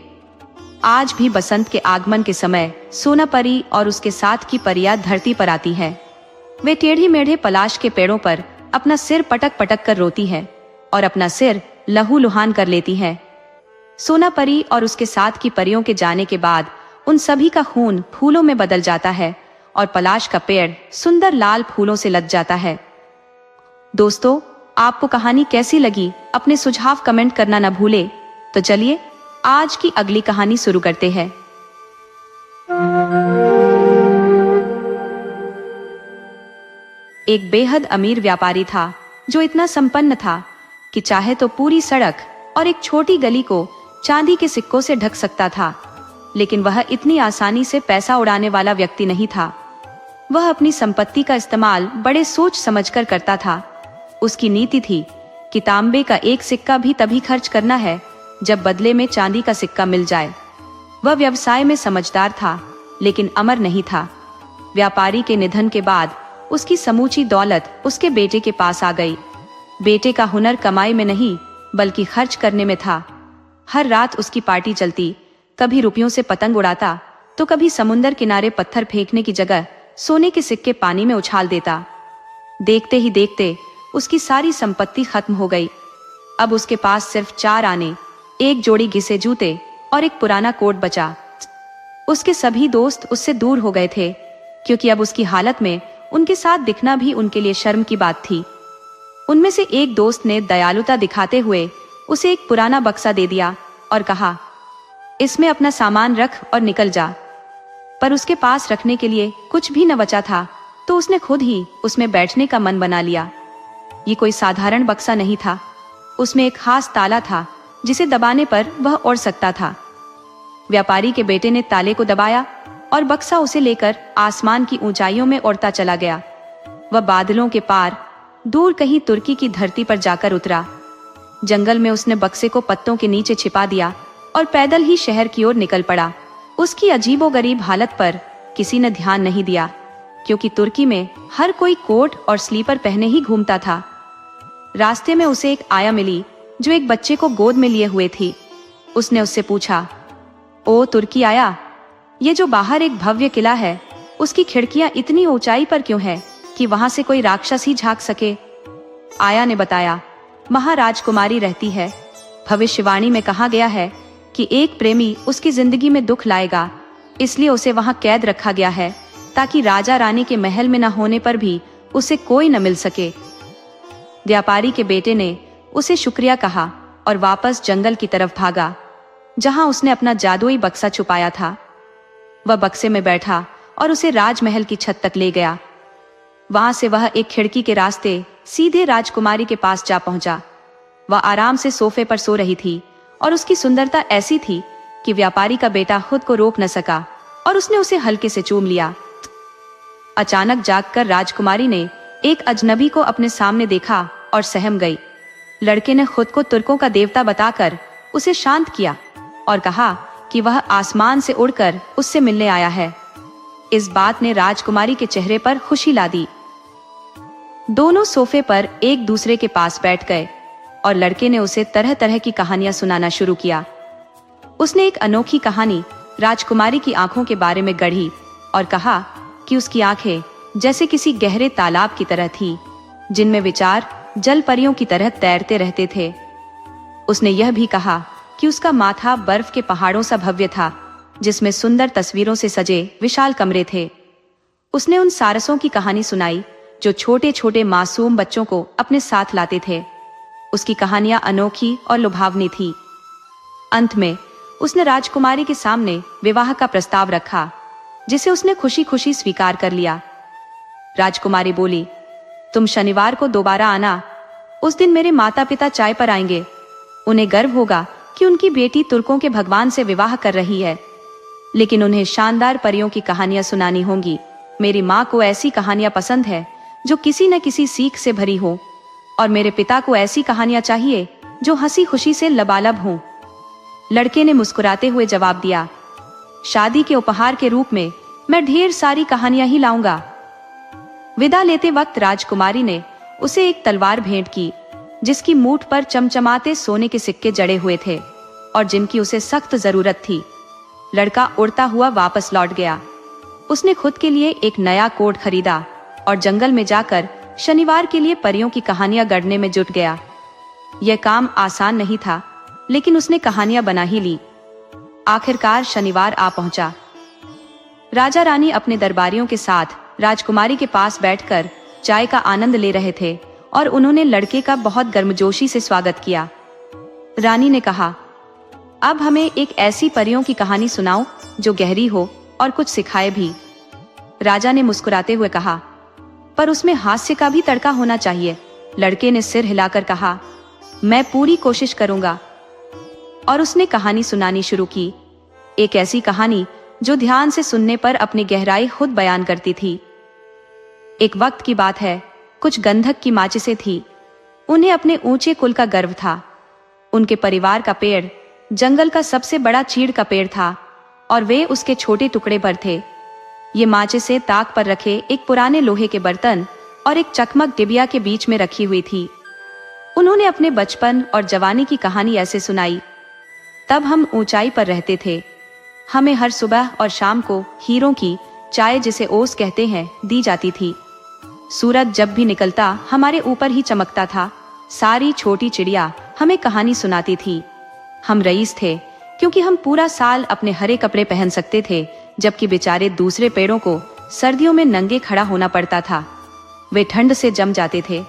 आज भी बसंत के आगमन के समय सोना परी और उसके साथ की परियां धरती पर आती है। वे टेढ़ी मेढ़े पलाश के पेड़ों पर अपना सिर पटक पटक कर रोती है और अपना सिर लहूलुहान कर लेती है। सोना परी और उसके साथ की परियों के जाने के बाद उन सभी का खून फूलों में बदल जाता है और पलाश का पेड़ सुंदर लाल फूलों से लद जाता है। दोस्तों, आपको कहानी कैसी लगी अपने सुझाव कमेंट करना न भूले। तो चलिए आज की अगली कहानी शुरू करते हैं। एक बेहद अमीर व्यापारी था जो इतना संपन्न था कि चाहे तो पूरी सड़क और एक छोटी गली को चांदी के सिक्कों से ढक सकता था, लेकिन वह इतनी आसानी से पैसा उड़ाने वाला व्यक्ति नहीं था। वह अपनी संपत्ति का इस्तेमाल बड़े सोच समझकर करता था। उसकी नीति थी कि तांबे का एक सिक्का भी तभी खर्च करना है जब बदले में चांदी का सिक्का मिल जाए। वह व्यवसाय में समझदार था, लेकिन अमर नहीं था। व्यापारी के निधन के बाद उसकी समूची दौलत उसके बेटे के पास आ गई। बेटे का हुनर कमाई में नहीं बल्कि खर्च करने में था। हर रात उसकी पार्टी चलती। कभी रुपयों से पतंग उड़ाता तो कभी समुंदर किनारे पत्थर फेंकने की जगह सोने के सिक्के पानी में उछाल देता। देखते ही देखते उसकी सारी संपत्ति खत्म हो गई। अब उसके पास सिर्फ 4 आने, एक जोड़ी घिसे जूते और एक पुराना कोट बचा। उसके सभी दोस्त उससे दूर हो गए थे, क्योंकि अब उसकी हालत में उनके साथ दिखना भी उनके लिए शर्म की बात थी। उनमें से एक दोस्त ने दयालुता दिखाते हुए उसे एक पुराना बक्सा दे दिया और कहा, इसमें अपना सामान रख और निकल जा। पर उसके पास रखने के लिए कुछ भी न बचा था, तो उसने खुद ही उसमें बैठने का मन बना लिया। ये कोई साधारण बक्सा नहीं था। उसमें एक खास ताला था जिसे दबाने पर वह उड़ सकता था। व्यापारी के बेटे ने ताले को दबाया और बक्सा उसे लेकर आसमान की ऊंचाइयों में उड़ता चला गया। वह बादलों के पार दूर कहीं तुर्की की धरती पर जाकर उतरा। जंगल में उसने बक्से को पत्तों के नीचे छिपा दिया और पैदल ही शहर की ओर निकल पड़ा। उसकी अजीबोगरीब हालत पर किसी ने ध्यान नहीं दिया, क्योंकि तुर्की में हर कोई कोट और स्लीपर पहने ही घूमता था। रास्ते में उसे एक आया मिली जो एक बच्चे को गोद में लिए हुए थी। उसने उससे पूछा, ओ तुर्की आया, ये जो बाहर एक भव्य किला है, उसकी खिड़कियां इतनी ऊंचाई पर क्यों है कि वहां से कोई राक्षस ही झांक सके? आया ने बताया, महाराजकुमारी रहती है। भविष्यवाणी में कहा गया है कि एक प्रेमी उसकी जिंदगी में दुख लाएगा, इसलिए उसे वहां कैद रखा गया है, ताकि राजा रानी के महल में न होने पर भी उसे कोई न मिल सके। व्यापारी के बेटे ने उसे शुक्रिया कहा और वापस जंगल की तरफ भागा, जहां उसने अपना जादुई बक्सा छुपाया था। वह बक्से में बैठा और उसे राजमहल की छत तक ले गया। वहां से वह एक खिड़की के रास्ते सीधे राजकुमारी के पास जा पहुंचा। वह आराम से सोफे पर सो रही थी और उसकी सुंदरता ऐसी थी कि व्यापारी का बेटा खुद को रोक न सका और उसने उसे हल्के से चूम लिया। अचानक जागकर राजकुमारी ने एक अजनबी को अपने सामने देखा और सहम गई। लड़के ने खुद को तुर्कों का देवता बताकर उसे शांत किया और कहा कि वह आसमान से उड़कर उससे मिलने आया है। इस बात ने राजकुमारी के चेहरे पर खुशी ला दी। दोनों सोफे पर एक दूसरे के पास बैठ गए और लड़के ने उसे तरह तरह की कहानियां सुनाना शुरू किया। उसने एक अनोखी कहानी राजकुमारी की आंखों के बारे में गढ़ी और कहा कि उसकी आंखें जैसे किसी गहरे तालाब की तरह थी, जिनमें विचार जल परियों की तरह तैरते रहते थे। उसने यह भी कहा कि उसका माथा बर्फ के पहाड़ों सा भव्य था, जिसमें सुंदर तस्वीरों से सजे विशाल कमरे थे। उसने उन सारसों की कहानी सुनाई जो छोटे छोटे मासूम बच्चों को अपने साथ लाते थे। उसकी कहानियां अनोखी और लुभावनी थी। अंत में उसने राजकुमारी के सामने विवाह का प्रस्ताव रखा, जिसे उसने खुशी खुशी स्वीकार कर लिया। राजकुमारी बोली, तुम शनिवार को दोबारा आना। उस दिन मेरे माता पिता चाय पर आएंगे। उन्हें गर्व होगा कि उनकी बेटी तुर्कों के भगवान से विवाह कर रही है, लेकिन उन्हें शानदार परियों की कहानियां सुनानी होंगी। मेरी माँ को ऐसी कहानियां पसंद है जो किसी न किसी सीख से भरी हो, और मेरे पिता को ऐसी कहानियां चाहिए जो हंसी खुशी से लबालब हों। लड़के ने मुस्कुराते हुए जवाब दिया, शादी के उपहार के रूप में मैं ढेर सारी कहानियां ही लाऊंगा। विदा लेते वक्त राजकुमारी ने उसे एक तलवार भेंट की, जिसकी मूठ पर चमचमाते सोने के सिक्के जड़े हुए थे और जिनकी उसे सख्त जरूरत थी। लड़का उड़ता हुआ वापस लौट गया। उसने खुद के लिए एक नया कोट खरीदा और जंगल में जाकर शनिवार के लिए परियों की कहानियां गढ़ने में जुट गया। यह काम आसान नहीं था, लेकिन उसने कहानियां बना ही ली। आखिरकार शनिवार आ पहुंचा। राजा रानी अपने दरबारियों के साथ राजकुमारी के पास बैठकर चाय का आनंद ले रहे थे और उन्होंने लड़के का बहुत गर्मजोशी से स्वागत किया। रानी ने कहा, अब हमें एक ऐसी परियों की कहानी सुनाओ जो गहरी हो और कुछ सिखाए भी। राजा ने मुस्कुराते हुए कहा, पर उसमें हास्य का भी तड़का होना चाहिए। लड़के ने सिर हिलाकर कहा, मैं पूरी कोशिश करूंगा। और उसने कहानी सुनानी शुरू की। एक ऐसी कहानी जो ध्यान से सुनने पर अपनी गहराई खुद बयान करती थी। एक वक्त की बात है, कुछ गंधक की माचिसें थी। उन्हें अपने ऊंचे कुल का गर्व था। उनके परिवार का पेड़ जंगल का सबसे बड़ा चीड़ का पेड़ था और वे उसके छोटे टुकड़े पर थे। ये माचिसें ताक पर रखे एक पुराने लोहे के बर्तन और एक चकमक डिबिया के बीच में रखी हुई थी। उन्होंने अपने बचपन और जवानी की कहानी ऐसे सुनाई, तब हम ऊंचाई पर रहते थे। हमें हर सुबह और शाम को हीरों की चाय, जिसे ओस कहते हैं, दी जाती थी। सूरज जब भी निकलता हमारे ऊपर ही चमकता था। सारी छोटी चिड़िया हमें कहानी सुनाती थी। हम रईस थे क्योंकि हम पूरा साल अपने हरे कपड़े पहन सकते थे, जबकि बेचारे दूसरे पेड़ों को सर्दियों में नंगे खड़ा होना पड़ता था। वे ठंड से जम जाते थे।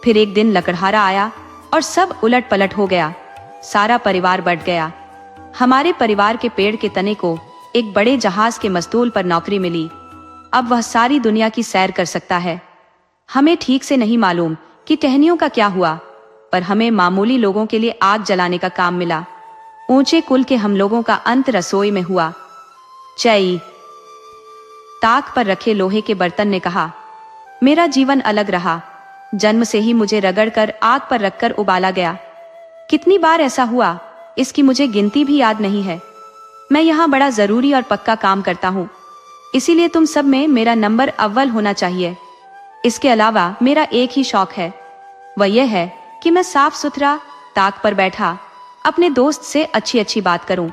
फिर एक दिन लकड़हारा आया और सब उलट पलट हो गया। सारा परिवार बट गया। हमारे परिवार के पेड़ के तने को एक बड़े जहाज के मस्तूल पर नौकरी मिली। अब वह सारी दुनिया की सैर कर सकता है। हमें ठीक से नहीं मालूम कि टहनियों का क्या हुआ, पर हमें मामूली लोगों के लिए आग जलाने का काम मिला। ऊंचे कुल के हम लोगों का अंत रसोई में हुआ। चई, ताक पर रखे लोहे के बर्तन ने कहा, मेरा जीवन अलग रहा। जन्म से ही मुझे रगड़कर आग पर रखकर उबाला गया। कितनी बार ऐसा हुआ, इसकी मुझे गिनती भी याद नहीं है। मैं यहाँ बड़ा जरूरी और पक्का काम करता हूँ, इसीलिए तुम सब में मेरा नंबर अव्वल होना चाहिए। इसके अलावा मेरा एक ही शौक है, वह यह है कि मैं साफ सुथरा ताक पर बैठा अपने दोस्त से अच्छी अच्छी बात करूं।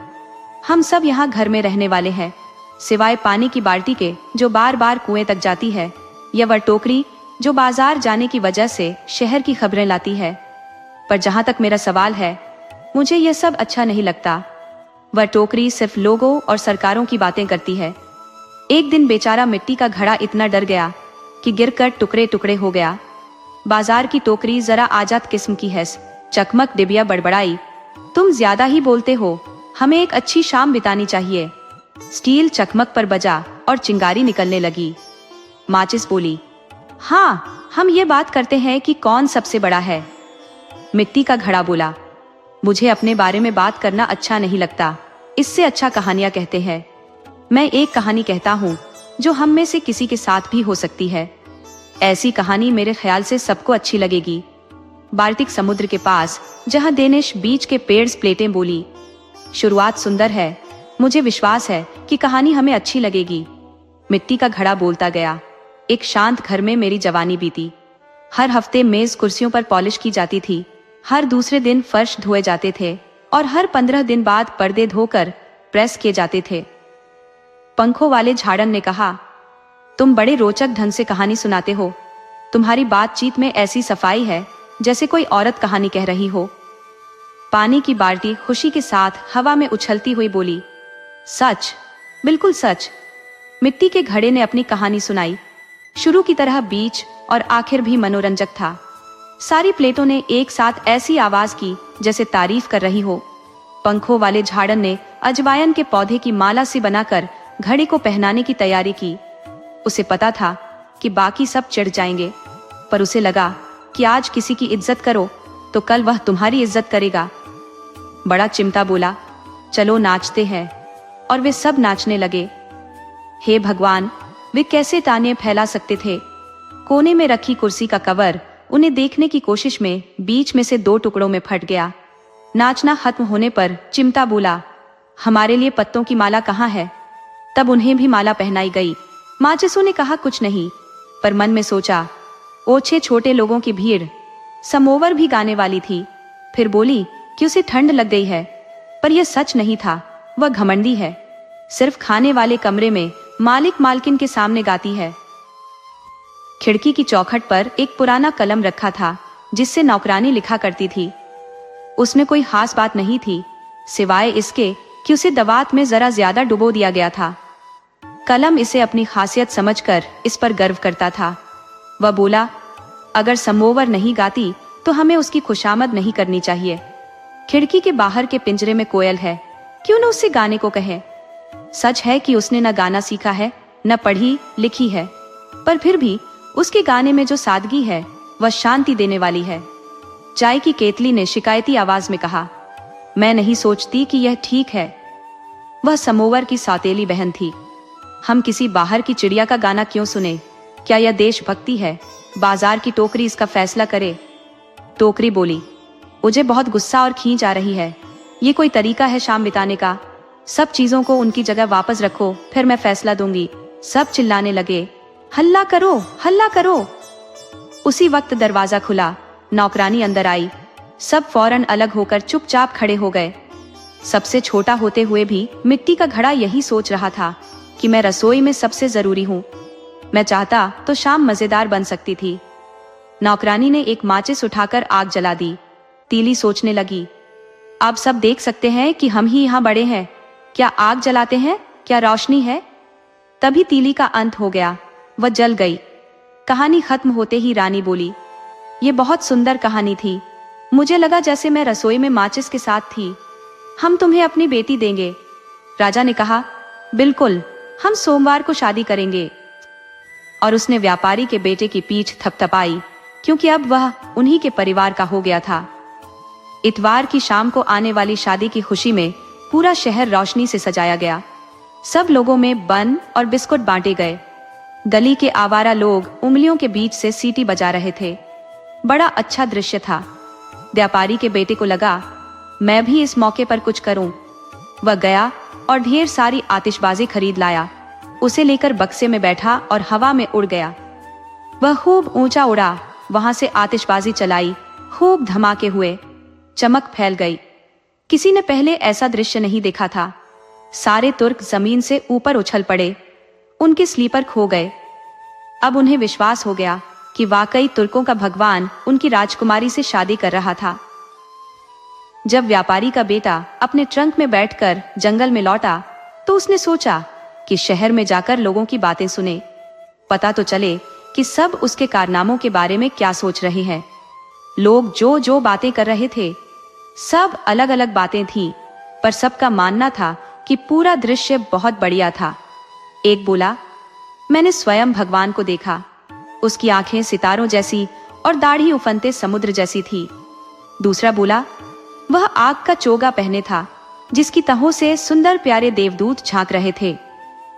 हम सब यहाँ घर में रहने वाले हैं, सिवाय पानी की बाल्टी के जो बार बार कुएं तक जाती है, या वह टोकरी जो बाजार जाने की वजह से शहर की खबरें लाती है। पर जहां तक मेरा सवाल है, मुझे यह सब अच्छा नहीं लगता। वह टोकरी सिर्फ लोगों और सरकारों की बातें करती है। एक दिन बेचारा मिट्टी का घड़ा इतना डर गया कि गिरकर टुकड़े टुकड़े हो गया। बाजार की टोकरी जरा आजाद किस्म की है। चकमक डिबिया बड़बड़ाई, तुम ज्यादा ही बोलते हो, हमें एक अच्छी शाम बितानी चाहिए। स्टील चकमक पर बजा और चिंगारी निकलने लगी। माचिस बोली, हाँ, हम ये बात करते हैं कि कौन सबसे बड़ा है। मिट्टी का घड़ा बोला, मुझे अपने बारे में बात करना अच्छा नहीं लगता, इससे अच्छा कहानियां कहते हैं। मैं एक कहानी कहता हूँ जो हम में से किसी के साथ भी हो सकती है। ऐसी कहानी मेरे ख्याल से सबको अच्छी लगेगी। बाल्टिक समुद्र के पास जहाँ डेनिश बीच के पेड़ प्लेटें बोली, शुरुआत सुंदर है, मुझे विश्वास है कि कहानी हमें अच्छी लगेगी। मिट्टी का घड़ा बोलता गया, एक शांत घर में मेरी जवानी बीती। हर हफ्ते मेज कुर्सियों पर पॉलिश की जाती थी, हर दूसरे दिन फर्श धोए जाते थे और हर 15 दिन बाद पर्दे धोकर प्रेस किए जाते थे। पंखों वाले झाड़न ने कहा, तुम बड़े रोचक ढंग से कहानी सुनाते हो। तुम्हारी बातचीत में ऐसी सफाई है जैसे कोई औरत कहानी कह रही हो। पानी की बाल्टी खुशी के साथ हवा में उछलती हुई बोली, सच, बिल्कुल सच। मिट्टी के घड़े ने अपनी कहानी सुनाई। शुरू की तरह बीच और आखिर भी मनोरंजक था। सारी प्लेटों ने एक साथ ऐसी आवाज की जैसे तारीफ कर रही हो। पंखों वाले झाड़न ने अजवायन के पौधे की माला से बनाकर घड़े को पहनाने की तैयारी की। उसे पता था कि बाकी सब चिढ़ जाएंगे, पर उसे लगा कि आज किसी की इज्जत करो तो कल वह तुम्हारी इज्जत करेगा। बड़ा चिमटा बोला, चलो नाचते हैं, और वे सब नाचने लगे। हे भगवान, वे कैसे ताने फैला सकते थे। कोने में रखी कुर्सी का कवर उन्हें देखने की कोशिश में बीच में से 2 टुकड़ों में फट गया। नाचना खत्म होने पर चिमटा बोला, हमारे लिए पत्तों की माला कहाँ है? तब उन्हें भी माला पहनाई गई। माचिसों ने कहा कुछ नहीं, पर मन में सोचा, ओछे छोटे लोगों की भीड़। समोवर भी गाने वाली थी। फिर बोली कि उसे ठंड लग गई है, पर यह सच नहीं था, वह घमंडी है। सिर्फ खाने वाले कमरे में मालिक मालकिन के सामने गाती है। खिड़की की चौखट पर एक पुराना कलम रखा था जिससे नौकरानी लिखा करती थी। उसमें कोई खास बात नहीं थी, सिवाय इसके कि उसे दवात में जरा ज्यादा डुबो दिया गया था। कलम इसे अपनी खासियत समझकर इस पर गर्व करता था। वह बोला, अगर समोवर नहीं गाती तो हमें उसकी खुशामद नहीं करनी चाहिए। खिड़की के बाहर के पिंजरे में कोयल है, क्यों न उससे गाने को कहे। सच है कि उसने न गाना सीखा है, न पढ़ी लिखी है, पर फिर भी उसके गाने में जो सादगी है वह शांति देने वाली है। चाय की केतली ने शिकायती आवाज में कहा, मैं नहीं सोचती कि यह ठीक है। वह समोवर की सौतेली बहन थी। हम किसी बाहर की चिड़िया का गाना क्यों सुने? क्या यह देशभक्ति है? बाजार की टोकरी इसका फैसला करे। टोकरी बोली, मुझे बहुत गुस्सा और खींच आ रही है। ये कोई तरीका है शाम बिताने का? सब चीजों को उनकी जगह वापस रखो, फिर मैं फैसला दूंगी। सब चिल्लाने लगे, हल्ला करो, हल्ला करो। उसी वक्त दरवाजा खुला, नौकरानी अंदर आई। सब फौरन अलग होकर चुपचाप खड़े हो गए। सबसे छोटा होते हुए भी मिट्टी का घड़ा यही सोच रहा था कि मैं रसोई में सबसे जरूरी हूँ। मैं चाहता तो शाम मजेदार बन सकती थी। नौकरानी ने एक माचिस उठाकर आग जला दी। तीली सोचने लगी, आप सब देख सकते हैं कि हम ही यहाँ बड़े हैं। क्या आग जलाते हैं? क्या रोशनी है? तभी तीली का अंत हो गया, वह जल गई। कहानी खत्म होते ही रानी बोली, ये बहुत सुंदर कहानी थी। मुझे लगा जैसे मैं रसोई में माचिस के साथ थी। हम तुम्हें अपनी बेटी देंगे। राजा ने कहा, बिल्कुल, हम सोमवार को शादी करेंगे। और उसने व्यापारी के बेटे की पीठ थपथपाई, क्योंकि अब वह उन्हीं के परिवार का हो गया था। इतवार की शाम को आने वाली शादी की खुशी में पूरा शहर रोशनी से सजाया गया। सब लोगों में बन और बिस्कुट बांटे गए। गली के आवारा लोग उंगलियों के बीच से सीटी बजा रहे थे। बड़ा अच्छा दृश्य था। व्यापारी के बेटे को लगा, मैं भी इस मौके पर कुछ करूं। वह गया और ढेर सारी आतिशबाजी खरीद लाया। उसे लेकर बक्से में बैठा और हवा में उड़ गया। वह खूब ऊंचा उड़ा, वहां से आतिशबाजी चलाई, खूब धमाके हुए, चमक फैल गई। किसी ने पहले ऐसा दृश्य नहीं देखा था। सारे तुर्क जमीन से ऊपर उछल पड़े, उनके स्लीपर खो गए। अब उन्हें विश्वास हो गया कि वाकई तुर्कों का भगवान उनकी राजकुमारी से शादी कर रहा था। जब व्यापारी का बेटा अपने ट्रंक में बैठकर जंगल में लौटा तो उसने सोचा कि शहर में जाकर लोगों की बातें सुने, पता तो चले कि सब उसके कारनामों के बारे में क्या सोच रहे हैं। लोग जो जो बातें कर रहे थे, सब अलग अलग बातें थीं, पर सबका मानना था कि पूरा दृश्य बहुत बढ़िया था। एक बोला, मैंने स्वयं भगवान को देखा। उसकी आंखें सितारों जैसी और दाढ़ी उफनते समुद्र जैसी थी। दूसरा बोला, वह आग का चोगा पहने था, जिसकी तहों से सुंदर प्यारे देवदूत झांक रहे थे।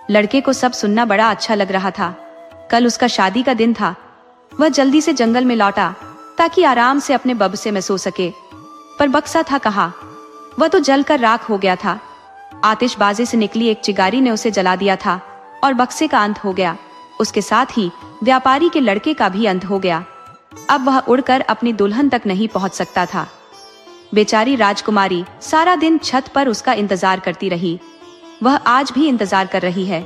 लड़के को सब सुनना बड़ा अच्छा लग रहा था। कल उसका शादी का दिन था। वह जल्दी से जंगल में लौटा ताकि आराम से अपने बक्से में सो सके, पर बक्सा था कहाँ? वह तो जलकर राख हो गया था। आतिशबाजी से निकली एक चिगारी ने उसे जला दिया था और बक्से का अंत हो गया। उसके साथ ही व्यापारी के लड़के का भी अंत हो गया। अब वह उड़कर अपनी दुल्हन तक नहीं पहुंच सकता था। बेचारी राजकुमारी सारा दिन छत पर उसका इंतजार करती रही। वह आज भी इंतजार कर रही है,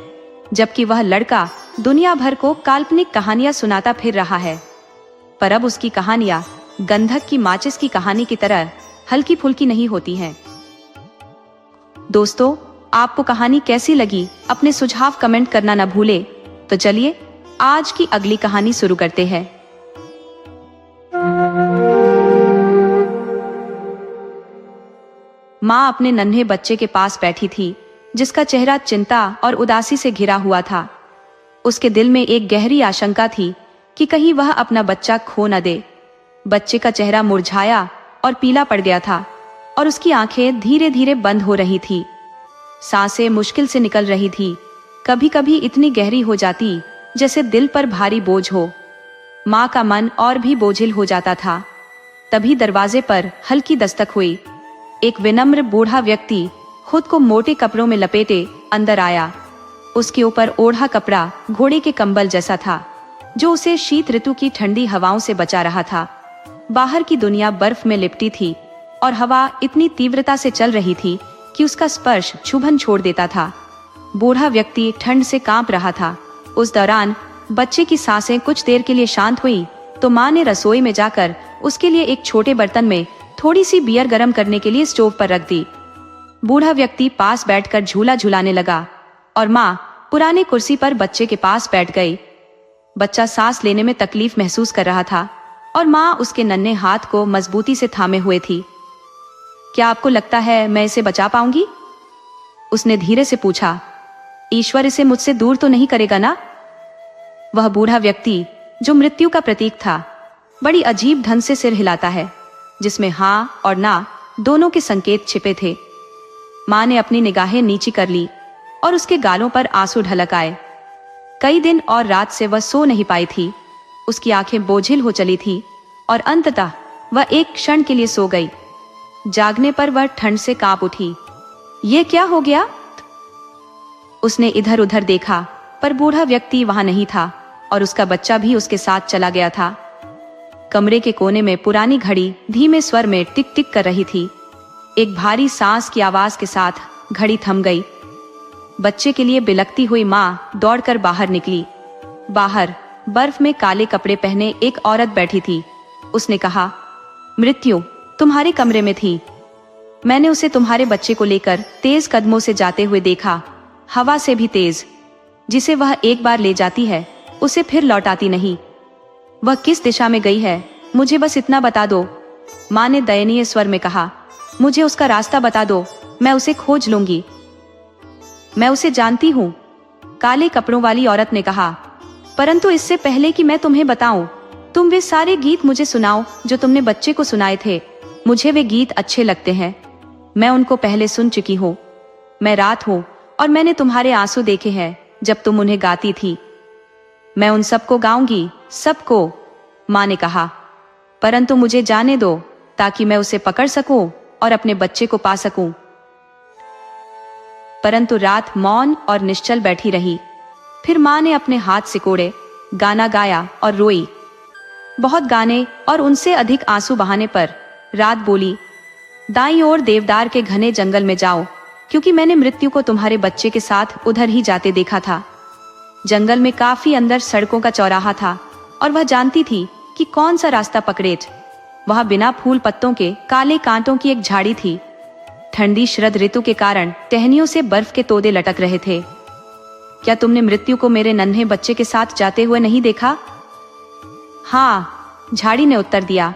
जबकि वह लड़का दुनिया भर को काल्पनिक कहानियां सुनाता फिर रहा है। पर अब उसकी कहानियां गंधक की माचिस की कहानी की तरह हल्की फुल्की नहीं होती हैं। दोस्तों, आपको कहानी कैसी लगी? अपने सुझाव कमेंट करना न भूले। तो चलिए आज की अगली कहानी शुरू करते हैं। माँ अपने नन्हे बच्चे के पास बैठी थी, जिसका चेहरा चिंता और उदासी से घिरा हुआ था। उसके दिल में एक गहरी आशंका थी कि कहीं वह अपना बच्चा खो न दे। बच्चे का चेहरा मुरझाया और पीला पड़ गया था और उसकी आंखें धीरे धीरे बंद हो रही थी। सांसें मुश्किल से निकल रही थी, कभी कभी इतनी गहरी हो जाती जैसे दिल पर भारी बोझ हो। माँ का मन और भी बोझिल हो जाता था। तभी दरवाजे पर हल्की दस्तक हुई। एक विनम्र बूढ़ा व्यक्ति खुद को मोटे कपड़ों में लपेटे अंदर आया। उसके ऊपर ओढ़ा कपड़ा घोड़े के कंबल जैसा था, जो उसे शीत ऋतु की ठंडी हवाओं से बचा रहा था। बाहर की दुनिया बर्फ में लिपटी थी और हवा इतनी तीव्रता से चल रही थी कि उसका स्पर्श चुभन छोड़ देता था। बूढ़ा व्यक्ति ठंड से कांप रहा था। उस दौरान बच्चे की सांसें कुछ देर के लिए शांत हुई तो माँ ने रसोई में जाकर उसके लिए एक छोटे बर्तन में थोड़ी सी बियर गर्म करने के लिए स्टोव पर रख दी। बूढ़ा व्यक्ति पास बैठकर झूला झुलाने लगा और माँ पुरानी कुर्सी पर बच्चे के पास बैठ गई। बच्चा सांस लेने में तकलीफ महसूस कर रहा था और माँ उसके नन्हे हाथ को मजबूती से थामे हुए थी। क्या आपको लगता है मैं इसे बचा पाऊंगी? उसने धीरे से पूछा। ईश्वर इसे मुझसे दूर तो नहीं करेगा ना? वह बूढ़ा व्यक्ति, जो मृत्यु का प्रतीक था, बड़ी अजीब ढंग से सिर हिलाता है, जिसमें हाँ और ना दोनों के संकेत छिपे थे। माँ ने अपनी निगाहें नीची कर ली और उसके गालों पर आंसू ढलक आए। कई दिन और रात से वह सो नहीं पाई थी। उसकी आंखें बोझिल हो चली थी और अंततः वह एक क्षण के लिए सो गई। जागने पर वह ठंड से कांप उठी। ये क्या हो गया? उसने इधर उधर देखा, पर बूढ़ा व्यक्ति वहां नहीं था और उसका बच्चा भी उसके साथ चला गया था। कमरे के कोने में पुरानी घड़ी धीमे स्वर में टिक टिक कर रही थी। एक भारी सांस की आवाज के साथ घड़ी थम गई। बच्चे के लिए बिलखती हुई माँ दौड़कर बाहर निकली। बाहर बर्फ में काले कपड़े पहने एक औरत बैठी थी। उसने कहा, मृत्यु तुम्हारे कमरे में थी। मैंने उसे तुम्हारे बच्चे को लेकर तेज कदमों से जाते हुए देखा, हवा से भी तेज। जिसे वह एक बार ले जाती है उसे फिर लौटाती नहीं। वह किस दिशा में गई है मुझे बस इतना बता दो। माँ ने दयनीय स्वर में कहा, मुझे उसका रास्ता बता दो, मैं उसे खोज लूंगी। मैं उसे जानती हूँ, काले कपड़ों वाली औरत ने कहा, परंतु इससे पहले कि मैं तुम्हें बताऊं, तुम वे सारे गीत मुझे सुनाओ जो तुमने बच्चे को सुनाए थे। मुझे वे गीत अच्छे लगते हैं। मैं उनको पहले सुन चुकी हूँ। मैं रात हूँ और मैंने तुम्हारे आंसू देखे हैं जब तुम उन्हें गाती थी। मैं उन सबको गाऊंगी, सबको, माँ ने कहा, परंतु मुझे जाने दो ताकि मैं उसे पकड़ सकूं और अपने बच्चे को पा सकूं। परंतु रात मौन और निश्चल बैठी रही। फिर माँ ने अपने हाथ सिकोड़े, गाना गाया और रोई। बहुत गाने और उनसे अधिक आंसू बहाने पर रात बोली, दाईं ओर देवदार के घने जंगल में जाओ, क्योंकि मैंने मृत्यु को तुम्हारे बच्चे के साथ उधर ही जाते देखा था। जंगल में काफी अंदर सड़कों का चौराहा था और वह जानती थी कि कौन सा रास्ता पकड़े। वहां बिना फूल पत्तों के काले कांटों की एक झाड़ी थी। ठंडी शरद ऋतु के कारण टहनियों से बर्फ के तोदे लटक रहे थे। क्या तुमने मृत्यु को मेरे नन्हे बच्चे के साथ जाते हुए नहीं देखा? हाँ, झाड़ी ने उत्तर दिया,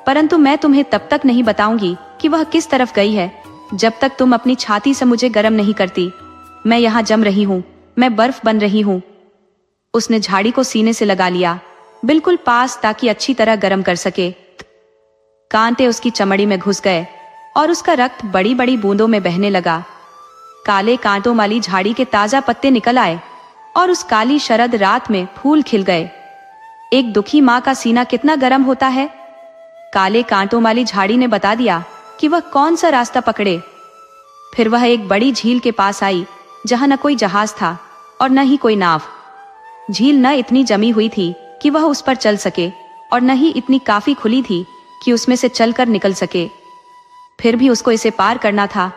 परंतु मैं तुम्हें तब तक नहीं बताऊंगी कि वह किस तरफ गई है जब तक तुम अपनी छाती से मुझे गर्म नहीं करती। मैं यहाँ जम रही हूँ, मैं बर्फ बन रही हूँ। उसने झाड़ी को सीने से लगा लिया, बिल्कुल पास, ताकि अच्छी तरह गर्म कर सके। कांटे उसकी चमड़ी में घुस गए और उसका रक्त बड़ी बड़ी बूंदों में बहने लगा। काले कांटों वाली झाड़ी के ताजा पत्ते निकल आए और उस काली शरद रात में फूल खिल गए। एक दुखी माँ का सीना कितना गर्म होता है। काले कांटों वाली झाड़ी ने बता दिया कि वह कौन सा रास्ता पकड़े। फिर वह एक बड़ी झील के पास आई, जहां न कोई जहाज था और न ही कोई नाव। झील न इतनी जमी हुई थी कि वह उस पर चल सके और न ही इतनी काफी खुली थी कि उसमें से चलकर निकल सके। फिर भी उसको इसे पार करना था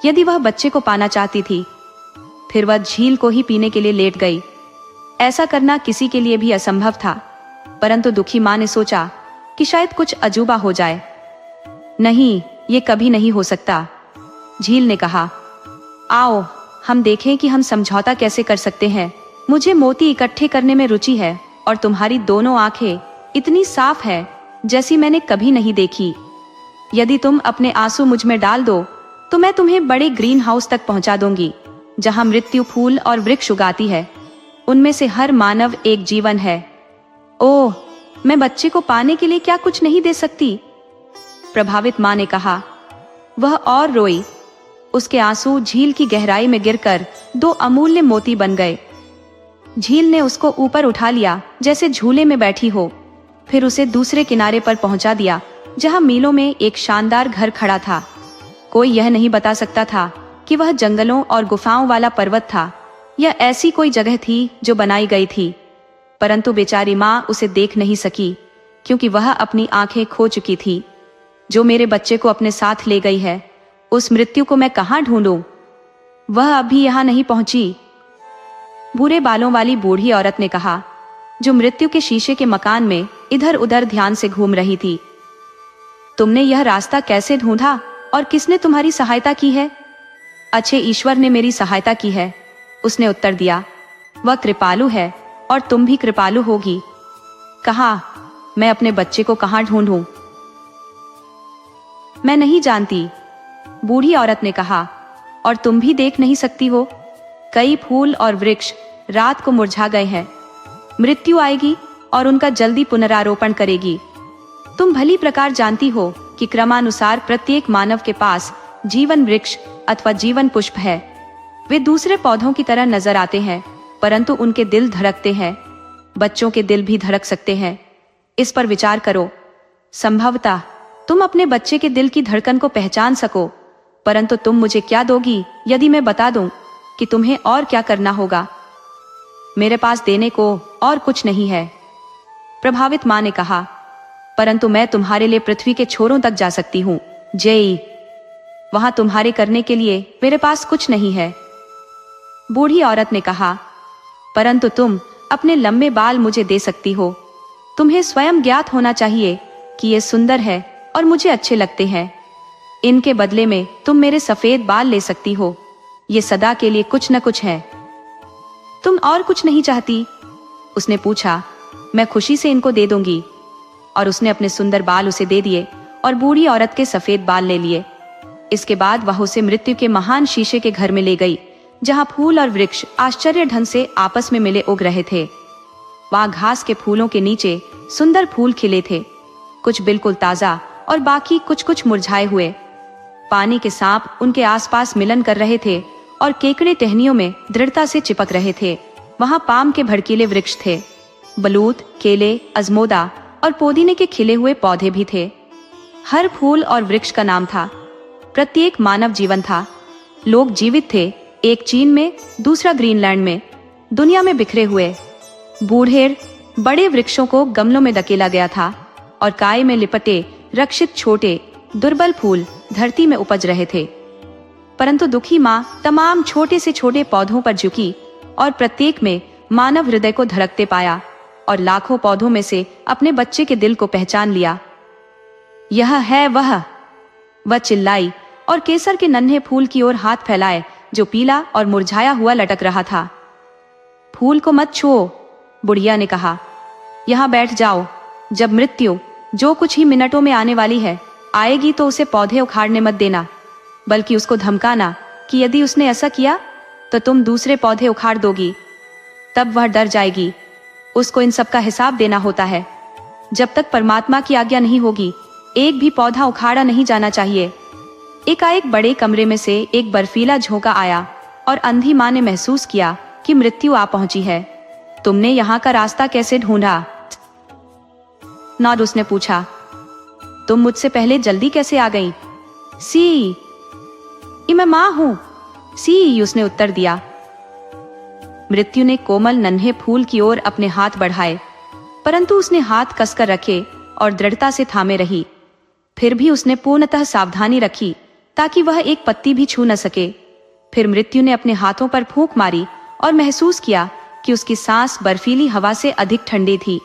यदि वह बच्चे को पाना चाहती थी। फिर वह झील को ही पीने के लिए लेट गई। ऐसा करना किसी के लिए भी असंभव था, परंतु दुखी माँ ने सोचा कि शायद कुछ अजूबा हो जाए। नहीं, ये कभी नहीं हो सकता। झील ने कहा, आओ हम देखें कि हम समझौता कैसे कर सकते हैं। मुझे मोती इकट्ठे करने में रुचि है और तुम्हारी दोनों आंखें इतनी साफ है जैसी मैंने कभी नहीं देखी। यदि तुम अपने आंसू मुझ में डाल दो तो मैं तुम्हें बड़े ग्रीन हाउस तक पहुंचा दूंगी जहां मृत्यु फूल और वृक्ष उगाती है। उनमें से हर मानव एक जीवन है। ओह, मैं बच्चे को पाने के लिए क्या कुछ नहीं दे सकती? प्रभावित माँ ने कहा। वह और रोई। उसके आंसू झील की गहराई में गिरकर 2 अमूल्य मोती बन गए। झील ने उसको ऊपर उठा लिया जैसे झूले में बैठी हो, फिर उसे दूसरे किनारे पर पहुंचा दिया जहां मीलों में एक शानदार घर खड़ा था। कोई यह नहीं बता सकता था कि वह जंगलों और गुफाओं वाला पर्वत था या ऐसी कोई जगह थी जो बनाई गई थी, परंतु बेचारी माँ उसे देख नहीं सकी क्योंकि वह अपनी आंखें खो चुकी थी। जो मेरे बच्चे को अपने साथ ले गई है, उस मृत्यु को मैं कहाँ ढूंढूं? वह अभी यहाँ नहीं पहुंची। भूरे बालों वाली बूढ़ी औरत ने कहा, जो मृत्यु के शीशे के मकान में इधर उधर ध्यान से घूम रही थी। तुमने यह रास्ता कैसे ढूंढा और किसने तुम्हारी सहायता की है? अच्छे ईश्वर ने मेरी सहायता की है, उसने उत्तर दिया। वह कृपालु है और तुम भी कृपालु होगी। कहा, मैं अपने बच्चे को कहाँ ढूंढूं? मैं नहीं जानती, बूढ़ी औरत ने कहा। और तुम भी देख नहीं सकती हो? कई फूल और वृक्ष रात को मुरझा गए हैं। मृत्यु आएगी और उनका जल्दी पुनरारोपण करेगी। तुम भली प्रकार जानती हो कि क्रमानुसार प्रत्येक मानव के पास जीवन वृक्ष अथवा जीवन पुष्प है। वे दूसरे पौधों की तरह नजर आते हैं, परंतु उनके दिल धड़कते हैं। बच्चों के दिल भी धड़क सकते हैं। इस पर विचार करो। संभवतः तुम अपने बच्चे के दिल की धड़कन को पहचान सको, परंतु तुम मुझे क्या दोगी यदि मैं बता दूं कि तुम्हें और क्या करना होगा? मेरे पास देने को और कुछ नहीं है, प्रभावित माँ ने कहा, परंतु मैं तुम्हारे लिए पृथ्वी के छोरों तक जा सकती हूँ। जय, वहां तुम्हारे करने के लिए मेरे पास कुछ नहीं है। बूढ़ी औरत ने कहा, परंतु तुम अपने लंबे बाल मुझे दे सकती हो। तुम्हें स्वयं ज्ञात होना चाहिए कि ये सुंदर है और मुझे अच्छे लगते हैं। इनके बदले में तुम मेरे सफेद बाल ले सकती हो। ये सदा के लिए कुछ न कुछ है। तुम और कुछ नहीं चाहती? उसने पूछा। मैं खुशी से इनको दे दूंगी। और उसने अपने सुंदर बाल उसे दे दिए और बूढ़ी औरत के सफेद बाल ले लिए। इसके बाद वह उसे मृत्यु के महान शीशे के घर में ले गई जहां फूल और वृक्ष आश्चर्य ढंग से आपस में मिले उग रहे थे। वहां घास के फूलों के नीचे सुंदर फूल खिले थे, कुछ बिल्कुल ताजा और बाकी कुछ कुछ मुरझाए हुए। पानी के सांप उनके आसपास मिलन कर रहे थे और केकड़े टहनियों में दृढ़ता से चिपक रहे थे। वहां पाम के भड़कीले वृक्ष थे, बलूत, केले, अजमोदा और पुदीने के खिले हुए पौधे भी थे। हर फूल और वृक्ष का नाम था। प्रत्येक मानव जीवन था। लोग जीवित थे, एक चीन में, दूसरा ग्रीनलैंड में, दुनिया में बिखरे हुए। बूढ़े बड़े वृक्षों को गमलों में धकेला गया था और काय में लिपटे रक्षित छोटे दुर्बल फूल धरती में उपज रहे थे। परंतु दुखी माँ तमाम छोटे से छोटे पौधों पर झुकी और प्रत्येक में मानव हृदय को धड़कते पाया और लाखों पौधों में से अपने बच्चे के दिल को पहचान लिया। यह है वह चिल्लाई और केसर के नन्हे फूल की ओर हाथ फैलाए जो पीला और मुरझाया हुआ लटक रहा था। फूल को मत छुओ, बुढ़िया ने कहा। यहाँ बैठ जाओ। जब मृत्यु, जो कुछ ही मिनटों में आने वाली है, आएगी तो उसे पौधे उखाड़ने मत देना, बल्कि उसको धमकाना कि यदि उसने ऐसा किया तो तुम दूसरे पौधे उखाड़ दोगी। तब वह डर जाएगी। उसको इन सब का हिसाब देना होता है। जब तक परमात्मा की आज्ञा नहीं होगी, एक भी पौधा उखाड़ा नहीं जाना चाहिए। एकाएक बड़े कमरे में से एक बर्फीला झोंका आया और अंधी माँ ने महसूस किया कि मृत्यु आ पहुंची है। तुमने यहाँ का रास्ता कैसे ढूंढा? नाद उसने पूछा। तुम मुझसे पहले जल्दी कैसे आ गई? सी, मैं माँ हूँ, सी, उसने उत्तर दिया। मृत्यु ने कोमल नन्हे फूल की ओर अपने हाथ बढ़ाए। परंतु उसने हाथ कसकर रखे और दृढ़ता से थामे रही। फिर भी उसने पूर्णतः सावधानी रखी ताकि वह एक पत्ती भी छू न सके। फिर मृत्यु ने अपने हाथों पर फूंक मारी और महसूस किया कि उसकी सांस बर्फीली हवा से अधिक ठंडी थी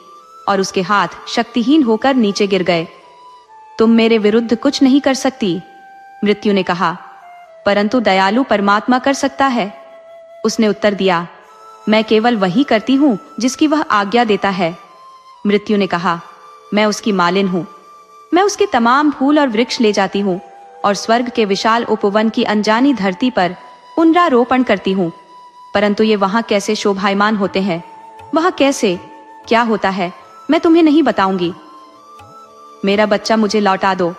और उसके हाथ शक्तिहीन होकर नीचे गिर गए। तुम मेरे विरुद्ध कुछ नहीं कर सकती, मृत्यु ने कहा, परंतु दयालु परमात्मा कर सकता है। उसने उत्तर दिया, मैं केवल वही करती हूँ जिसकी वह आज्ञा देता है। मृत्यु ने कहा, मैं उसकी मालिन हूँ। मैं उसके तमाम फूल और वृक्ष ले जाती हूँ और स्वर्ग के विशाल उपवन की अनजानी धरती पर पुनरारोपण करती हूँ। परंतु ये वहां कैसे शोभायमान होते हैं, वहां कैसे क्या होता है, मैं तुम्हें नहीं बताऊंगी। मेरा बच्चा मुझे लौटा दो,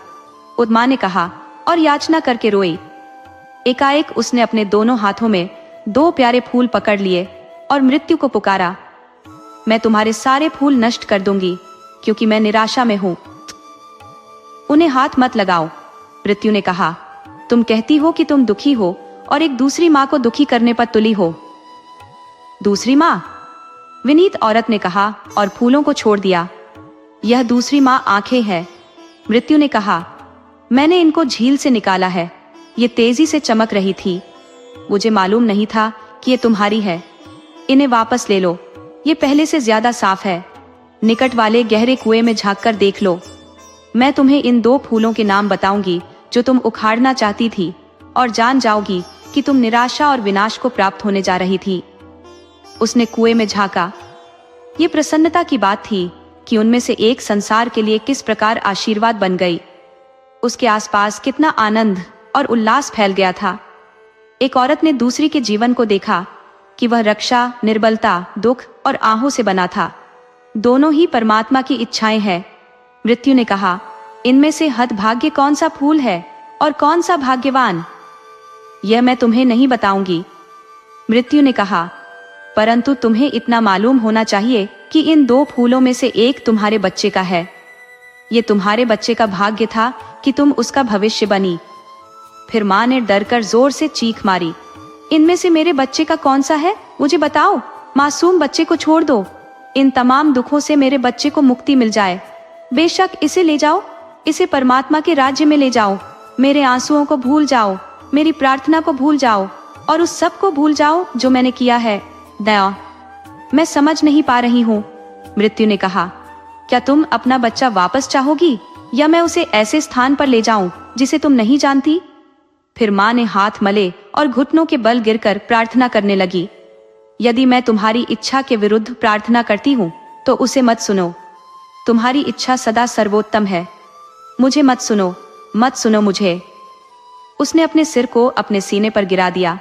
उद्मा ने कहा और याचना करके रोई। एकाएक उसने अपने दोनों हाथों में 2 प्यारे फूल पकड़ लिए और मृत्यु को पुकारा, मैं तुम्हारे सारे फूल नष्ट कर दूंगी क्योंकि मैं निराशा में हूं। उन्हें हाथ मत लगाओ, मृत्यु ने कहा, तुम कहती हो कि तुम दुखी हो और एक दूसरी माँ को दुखी करने पर तुली हो। दूसरी माँ? विनीत औरत ने कहा और फूलों को छोड़ दिया। यह दूसरी माँ आंखें है, मृत्यु ने कहा, मैंने इनको झील से निकाला है, ये तेजी से चमक रही थी। मुझे मालूम नहीं था कि ये तुम्हारी है। इन्हें वापस ले लो, ये पहले से ज्यादा साफ है। निकट वाले गहरे कुएं में झांककर देख लो। मैं तुम्हें इन 2 फूलों के नाम बताऊंगी जो तुम उखाड़ना चाहती थी और जान जाओगी कि तुम निराशा और विनाश को प्राप्त होने जा रही थी। उसने कुएं में झांका। ये प्रसन्नता की बात थी कि उनमें से एक संसार के लिए किस प्रकार आशीर्वाद बन गई। उसके आसपास कितना आनंद और उल्लास फैल गया था। एक औरत ने दूसरी के जीवन को देखा कि वह रक्षा, निर्बलता, दुख और आहों से बना था। दोनों ही परमात्मा की इच्छाएं हैं। मृत्यु ने कहा, इनमें से हतभाग्य कौन सा फूल है और कौन सा भाग्यवान, यह मैं तुम्हें नहीं बताऊंगी। मृत्यु ने कहा, परंतु तुम्हें इतना मालूम होना चाहिए कि इन 2 फूलों में से एक तुम्हारे बच्चे का है। ये तुम्हारे बच्चे का भाग्य था कि तुम उसका भविष्य बनी। फिर माँ ने डरकर जोर से चीख मारी, इनमें से मेरे बच्चे का कौन सा है, मुझे बताओ। मासूम बच्चे को छोड़ दो, इन तमाम दुखों से मेरे बच्चे को मुक्ति मिल जाए। बेशक इसे ले जाओ, इसे परमात्मा के राज्य में ले जाओ। मेरे आंसुओं को भूल जाओ, मेरी प्रार्थना को भूल जाओ और उस सब को भूल जाओ जो मैंने किया है। दया, मैं समझ नहीं पा रही हूँ, मृत्यु ने कहा, क्या तुम अपना बच्चा वापस चाहोगी या मैं उसे ऐसे स्थान पर ले जाऊं जिसे तुम नहीं जानती? फिर माँ ने हाथ मले और घुटनों के बल गिरकर प्रार्थना करने लगी, यदि मैं तुम्हारी इच्छा के विरुद्ध प्रार्थना करती हूँ तो उसे मत सुनो। तुम्हारी इच्छा सदा सर्वोत्तम है। मुझे मत सुनो, मत सुनो मुझे। उसने अपने सिर को अपने सीने पर गिरा दिया।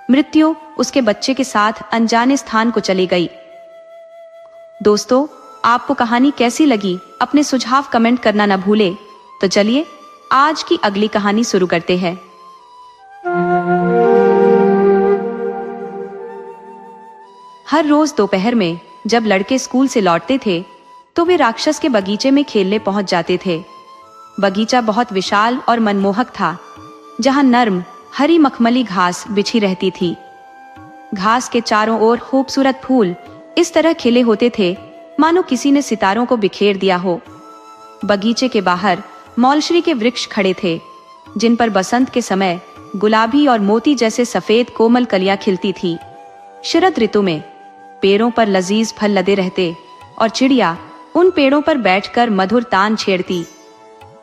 मृत्यु उसके बच्चे के साथ अनजाने स्थान को चली गई। दोस्तों, आपको कहानी कैसी लगी? अपने सुझाव कमेंट करना न भूले। तो चलिए आज की अगली कहानी शुरू करते हैं। हर रोज दोपहर में जब लड़के स्कूल से लौटते थे तो वे राक्षस के बगीचे में खेलने पहुंच जाते थे। बगीचा बहुत विशाल और मनमोहक था, जहां नर्म हरी मखमली घास बिछी रहती थी। घास के चारों ओर खूबसूरत फूल इस तरह खिले होते थे मानो किसी ने सितारों को बिखेर दिया हो। बगीचे के बाहर मौलश्री के वृक्ष खड़े थे, जिन पर बसंत के समय गुलाबी और मोती जैसे सफेद कोमल कलियां खिलती थी। शरद ऋतु में पेड़ों पर लजीज फल लदे रहते और चिड़िया उन पेड़ों पर बैठकर मधुर तान छेड़ती।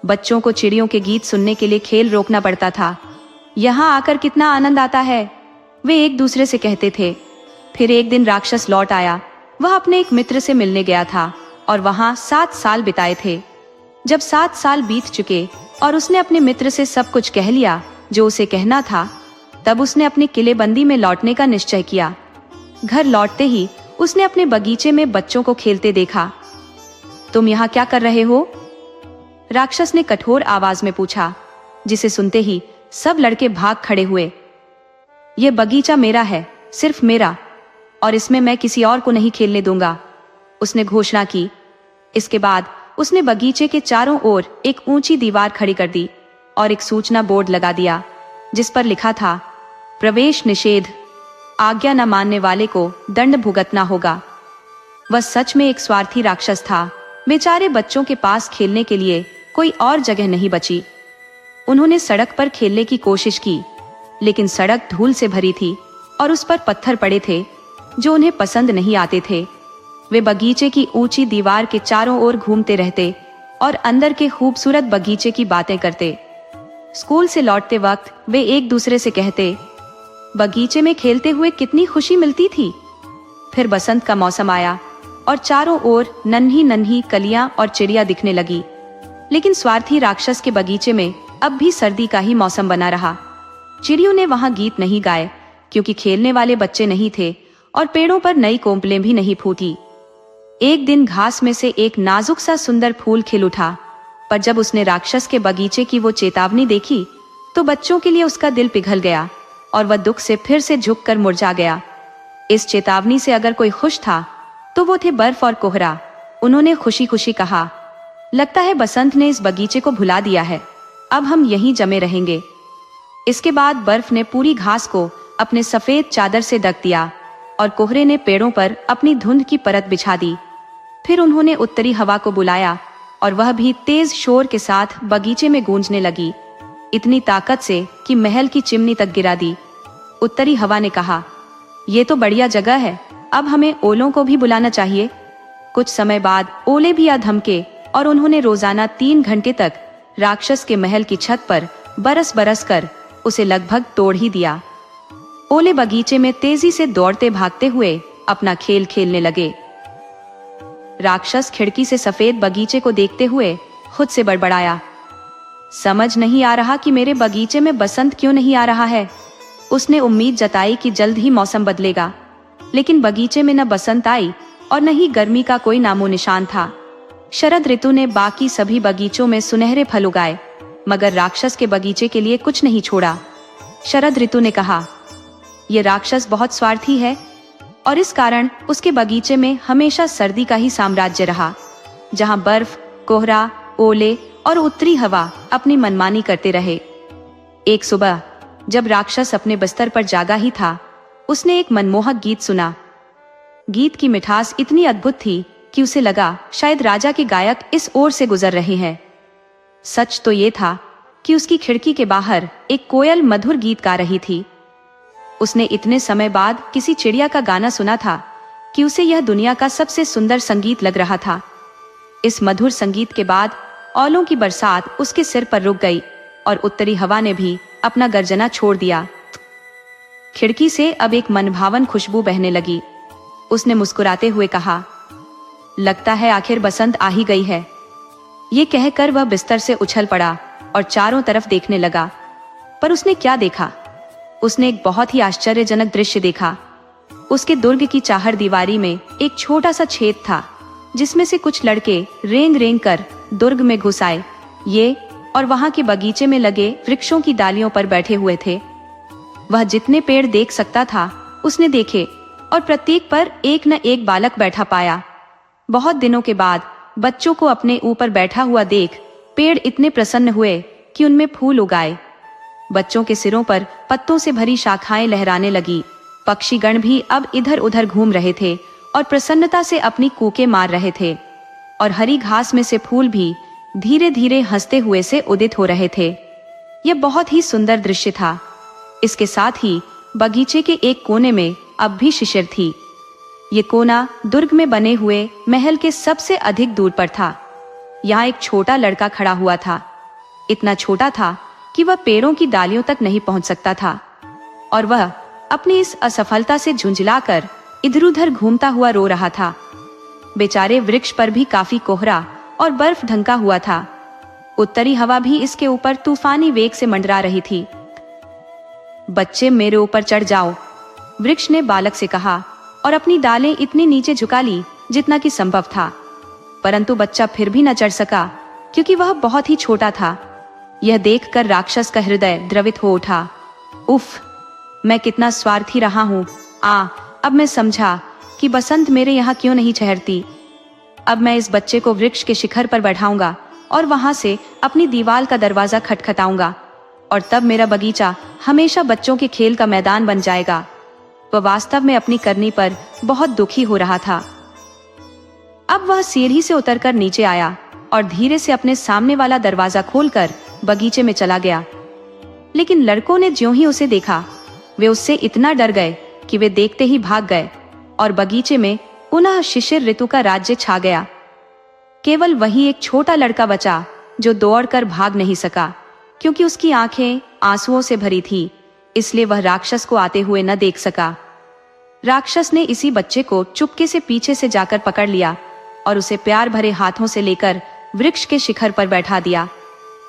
बच्चों को चिड़ियों के गीत सुनने के लिए खेल रोकना पड़ता था। यहाँ आकर कितना आनंद आता है, वे एक दूसरे से कहते थे। फिर एक दिन राक्षस लौट आया। वह अपने एक मित्र से मिलने गया था और वहां 7 साल बिताए थे। जब 7 साल बीत चुके और उसने अपने मित्र से सब कुछ कह लिया जो उसे कहना था, तब उसने अपने किलेबंदी में लौटने का निश्चय किया। घर लौटते ही उसने अपने बगीचे में बच्चों को खेलते देखा। तुम यहाँ क्या कर रहे हो? राक्षस ने कठोर आवाज में पूछा, जिसे सुनते ही सब लड़के भाग खड़े हुए। ये बगीचा मेरा है, सिर्फ मेरा, और इसमें मैं किसी और को नहीं खेलने दूंगा, उसने घोषणा की। इसके बाद उसने बगीचे के चारों ओर एक ऊंची दीवार खड़ी कर दी और एक सूचना बोर्ड लगा दिया, जिस पर लिखा था, प्रवेश निषेध, आज्ञा न मानने वाले को दंड भुगतना होगा। वह सच में एक स्वार्थी राक्षस था। बेचारे बच्चों के पास खेलने के लिए कोई और जगह नहीं बची। उन्होंने सड़क पर खेलने की कोशिश की, लेकिन सड़क धूल से भरी थी और उस पर पत्थर पड़े थे जो उन्हें पसंद नहीं आते थे। वे बगीचे की ऊंची दीवार के चारों ओर घूमते रहते और अंदर के खूबसूरत बगीचे की बातें करते। स्कूल से लौटते वक्त वे एक दूसरे से कहते, बगीचे में खेलते हुए कितनी खुशी मिलती थी। फिर बसंत का मौसम आया और चारों ओर नन्ही नन्ही कलियां और चिड़िया दिखने लगी। लेकिन स्वार्थी राक्षस के बगीचे में अब भी सर्दी का ही मौसम बना रहा। चिड़ियों ने वहां गीत नहीं गाए, क्योंकि खेलने वाले बच्चे नहीं थे और पेड़ों पर नई कोंपलें भी नहीं फूटी। एक दिन घास में से एक नाजुक सा सुंदर फूल खिल उठा, पर जब उसने राक्षस के बगीचे की वो चेतावनी देखी तो बच्चों के लिए उसका दिल पिघल गया और वह दुख से फिर से झुककर मुरझा गया। इस चेतावनी से अगर कोई खुश था तो वो थे बर्फ और कोहरा। उन्होंने खुशी खुशी कहा, लगता है बसंत ने इस बगीचे को भुला दिया है, अब हम यहीं जमे रहेंगे। इसके बाद बर्फ ने पूरी घास को अपने सफेद चादर से ढक दिया और कोहरे ने पेड़ों पर अपनी धुंध की परत बिछा दी। फिर उन्होंने उत्तरी हवा को बुलाया और वह भी तेज शोर के साथ बगीचे में गूंजने लगी, इतनी ताकत से कि महल की चिमनी तक गिरा दी। उत्तरी हवा ने कहा, ये तो बढ़िया जगह है, अब हमें ओलों को भी बुलाना चाहिए। कुछ समय बाद ओले भी आ धमके और उन्होंने रोजाना 3 घंटे तक राक्षस के महल की छत पर बरस बरस कर उसे लगभग तोड़ ही दिया। ओले बगीचे में तेजी से दौड़ते भागते हुए अपना खेल खेलने लगे। राक्षस खिड़की से सफेद बगीचे को देखते हुए खुद से बड़बड़ाया, समझ नहीं आ रहा कि मेरे बगीचे में बसंत क्यों नहीं आ रहा है। उसने उम्मीद जताई कि जल्द ही मौसम बदलेगा, लेकिन बगीचे में न बसंत आई और न ही गर्मी का कोई नामो निशान था। शरद ऋतु ने बाकी सभी बगीचों में सुनहरे फल उगाए, मगर राक्षस के बगीचे के लिए कुछ नहीं छोड़ा। शरद ऋतु ने कहा, ये राक्षस बहुत स्वार्थी है और इस कारण उसके बगीचे में हमेशा सर्दी का ही साम्राज्य रहा, जहां बर्फ, कोहरा, ओले और उत्तरी हवा अपनी मनमानी करते रहे। एक सुबह जब राक्षस अपने बिस्तर पर जागा ही था, उसने एक मनमोहक गीत सुना। गीत की मिठास इतनी अद्भुत थी कि उसे लगा शायद राजा के गायक इस ओर से गुजर रहे हैं। सच तो ये था कि उसकी खिड़की के बाहर एक कोयल मधुर गीत गा रही थी। उसने इतने समय बाद किसी चिड़िया का गाना सुना था कि उसे यह दुनिया का सबसे सुंदर संगीत लग रहा था। इस मधुर संगीत के बाद ओलों की बरसात उसके सिर पर रुक गई और उत्तरी हवा ने भी अपना गर्जना छोड़ दिया। खिड़की से अब एक मनभावन खुशबू बहने लगी। उसने मुस्कुराते हुए कहा, लगता है आखिर बसंत आ ही गई है। ये कहकर वह बिस्तर से उछल पड़ा और चारों तरफ देखने लगा। पर उसने क्या देखा? उसने एक बहुत ही आश्चर्यजनक दृश्य देखा। उसके दुर्ग की चाहर दीवारी में एक छोटा सा छेद था, जिसमें से कुछ लड़के रेंग रेंग कर दुर्ग में घुस आए। ये और वहां के बगीचे में लगे वृक्षों की डालियों पर बैठे हुए थे। वह जितने पेड़ देख सकता था उसने देखे और प्रत्येक पर एक न एक बालक बैठा पाया। बहुत दिनों के बाद बच्चों को अपने ऊपर बैठा हुआ देख पेड़ इतने प्रसन्न हुए कि उनमें फूल उगाए। बच्चों के सिरों पर पत्तों से भरी शाखाएं लहराने लगी। पक्षीगण भी अब इधर उधर घूम रहे थे और प्रसन्नता से अपनी कूकें मार रहे थे, और हरी घास में से फूल भी धीरे धीरे हंसते हुए से उदित हो रहे थे। यह बहुत ही सुंदर दृश्य था। इसके साथ ही बगीचे के एक कोने में अब भी शिशिर थी। ये कोना दुर्ग में बने हुए महल के सबसे अधिक दूर पर था। यहाँ एक छोटा लड़का खड़ा हुआ था। इतना छोटा था कि वह पेड़ों की डालियों तक नहीं पहुंच सकता था, और वह अपनी इस असफलता से झुंझलाकर इधर उधर घूमता हुआ रो रहा था। बेचारे वृक्ष पर भी काफी कोहरा और बर्फ ढंका हुआ था। उत्तरी हवा भी इसके ऊपर तूफानी वेग से मंडरा रही थी। बच्चे, मेरे ऊपर चढ़ जाओ, वृक्ष ने बालक से कहा और अपनी डालें इतनी नीचे झुका ली जितना कि संभव था। परंतु बच्चा फिर भी न चढ़ सका, क्योंकि वह बहुत ही छोटा था। यह देखकर राक्षस का हृदय द्रवित हो उठा। उफ, मैं कितना स्वार्थी रहा हूँ। अब मैं समझा कि बसंत मेरे यहाँ क्यों नहीं ठहरती। अब मैं इस बच्चे को वृक्ष के शिखर पर बैठाऊंगा और वहां से अपनी दीवार का दरवाजा खटखटाऊंगा, और तब मेरा बगीचा हमेशा बच्चों के खेल का मैदान बन जाएगा। वह वास्तव में अपनी करनी पर बहुत दुखी हो रहा था। अब वह सीढ़ी से उतरकर नीचे आया और धीरे से अपने सामने वाला दरवाजा खोलकर बगीचे में चला गया। लेकिन लड़कों ने ज्यों ही उसे देखा, वे उससे इतना डर गए कि वे देखते ही भाग गए और बगीचे में पुनः शिशिर ऋतु का राज्य छा गया। केवल वही एक छोटा लड़का बचा जो दौड़कर भाग नहीं सका, क्योंकि उसकी आंखें आंसुओं से भरी थी, इसलिए वह राक्षस को आते हुए न देख सका। राक्षस ने इसी बच्चे को चुपके से पीछे से जाकर पकड़ लिया और उसे प्यार भरे हाथों से लेकर वृक्ष के शिखर पर बैठा दिया।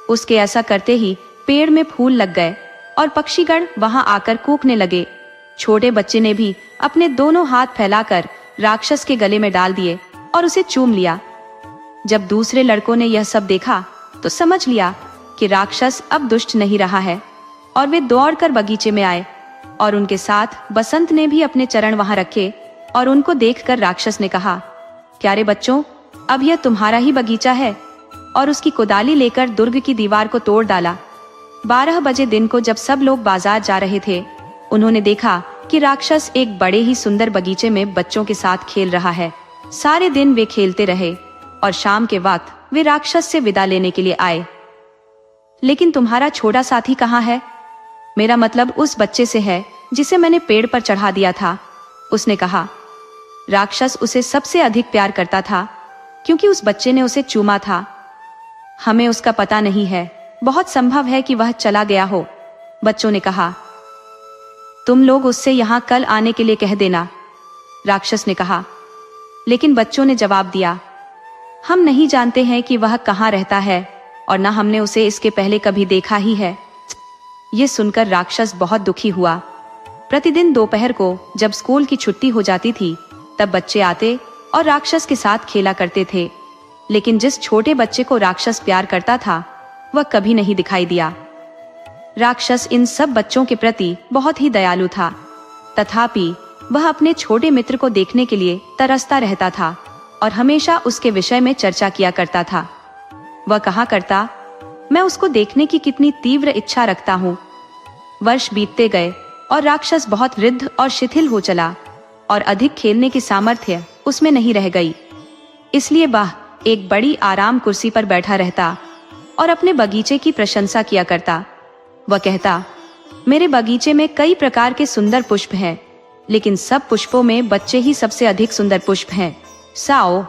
उसके ऐसा करते ही पेड़ में फूल लग गए और पक्षीगण वहां आकर कूकने लगे। छोटे बच्चे ने भी अपने दोनों हाथ फैलाकर राक्षस के गले में डाल दिए और उसे चूम लिया। जब दूसरे लड़कों ने यह सब देखा तो समझ लिया कि राक्षस अब दुष्ट नहीं रहा है और वे दौड़कर बगीचे में आए और उनके साथ बसंत ने भी अपने चरण वहां रखे और उनको देखकर राक्षस ने कहा, क्या रे बच्चों, अब यह तुम्हारा ही बगीचा है? और उसकी कुदाली लेकर दुर्ग की दीवार को तोड़ डाला। 12 बजे दिन को जब सब लोग बाजार जा रहे थे, उन्होंने देखा कि राक्षस एक बड़े ही सुंदर बगीचे में बच्चों के साथ खेल रहा है। सारे दिन वे खेलते रहे और शाम के वक्त वे राक्षस से विदा लेने के लिए आए। लेकिन तुम्हारा छोटा साथी कहाँ है? मेरा मतलब उस बच्चे से है जिसे मैंने पेड़ पर चढ़ा दिया था, उसने कहा। राक्षस उसे सबसे अधिक प्यार करता था क्योंकि उस बच्चे ने उसे चूमा था। हमें उसका पता नहीं है, बहुत संभव है कि वह चला गया हो, बच्चों ने कहा। तुम लोग उससे यहाँ कल आने के लिए कह देना, राक्षस ने कहा। लेकिन बच्चों ने जवाब दिया, हम नहीं जानते हैं कि वह कहाँ रहता है और न हमने उसे इसके पहले कभी देखा ही है। ये सुनकर राक्षस बहुत दुखी हुआ। प्रतिदिन दोपहर को जब स्कूल की छुट्टी हो जाती थी, तब बच्चे आते और राक्षस के साथ खेला करते थे, लेकिन जिस छोटे बच्चे को राक्षस प्यार करता था वह कभी नहीं दिखाई दिया। राक्षस इन सब बच्चों के प्रति बहुत ही दयालु था, तथापि वह अपने छोटे मित्र को देखने के लिए तरसता रहता था और हमेशा उसके विषय में चर्चा किया करता था। वह कहा करता, मैं उसको देखने की कितनी तीव्र इच्छा रखता हूँ। वर्ष बीतते गए और राक्षस बहुत वृद्ध और शिथिल हो चला और अधिक खेलने की सामर्थ्य उसमें नहीं रह गई। इसलिए वह एक बड़ी आराम कुर्सी पर बैठा रहता और अपने बगीचे की प्रशंसा किया करता। वह कहता, मेरे बगीचे में कई प्रकार के सुंदर पुष्प हैं, लेकिन सब पुष्पों में बच्चे ही सबसे अधिक सुंदर पुष्प हैं। साओ।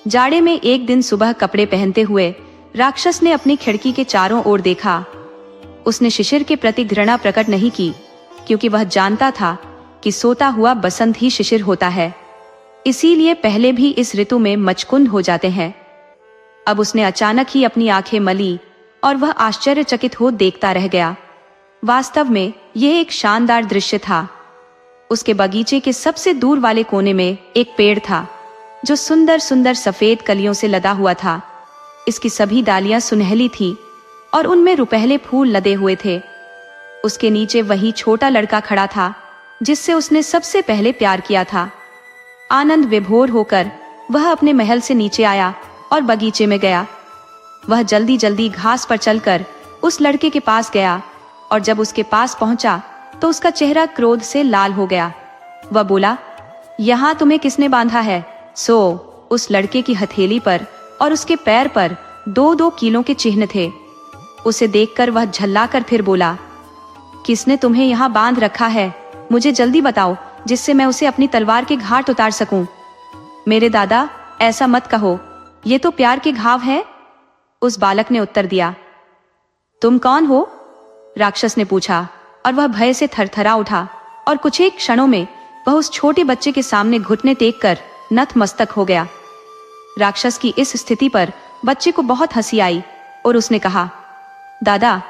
जाड़े में एक दिन सुबह कपड़े पहनते हुए राक्षस ने अपनी खिड़की के चारों ओर देखा। उसने शिशिर के प्रति घृणा प्रकट नहीं की, क्योंकि वह जानता था कि सोता हुआ बसंत ही शिशिर होता है, इसीलिए पहले भी इस ऋतु में मचकुंद हो जाते हैं। अब उसने अचानक ही अपनी आंखें मली और वह आश्चर्यचकित हो देखता रह गया। वास्तव में यह एक शानदार दृश्य था। उसके बगीचे के सबसे दूर वाले कोने में एक पेड़ था जो सुंदर सुंदर सफेद कलियों से लदा हुआ था। इसकी सभी डालियां सुनहली थी और उनमें रुपहले फूल लदे हुए थे। उसके नीचे वही छोटा लड़का खड़ा था जिससे उसने सबसे पहले प्यार किया था। आनंद विभोर होकर वह अपने महल से नीचे आया और बगीचे में गया। वह जल्दी जल्दी घास पर चलकर उस लड़के के पास गया और जब उसके पास पहुंचा तो उसका चेहरा क्रोध से लाल हो गया। वह बोला, यहाँ तुम्हें किसने बांधा है? उस लड़के की हथेली पर और उसके पैर पर 2-2 कीलों के चिन्ह थे। उसे देखकर वह झल्लाकर फिर बोला, किसने तुम्हें यहाँ बांध रखा है? मुझे जल्दी बताओ, जिससे मैं उसे अपनी तलवार के घाट उतार सकूं। मेरे दादा, ऐसा मत कहो, ये तो प्यार के घाव है, उस बालक ने उत्तर दिया। तुम कौन हो? राक्षस ने पूछा और वह भय से थरथरा उठा और कुछ एक क्षणों में वह उस छोटे बच्चे के सामने घुटने टेक कर नतमस्तक हो गया। राक्षस की इस स्थिति पर बच्चे को बहुत हंसी आई और उसने कहा, दादा,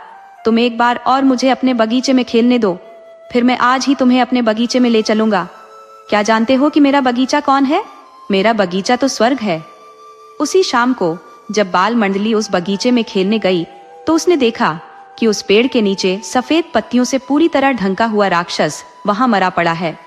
तुम एक बार और मुझे अपने बगीचे में खेलने दो, फिर मैं आज ही तुम्हें अपने बगीचे में ले चलूंगा। क्या जानते हो कि मेरा बगीचा कौन है? मेरा बगीचा तो स्वर्ग है। उसी शाम को जब बाल मंडली उस बगीचे में खेलने गई तो उसने देखा कि उस पेड़ के नीचे सफेद पत्तियों से पूरी तरह ढंका हुआ राक्षस वहां मरा पड़ा है।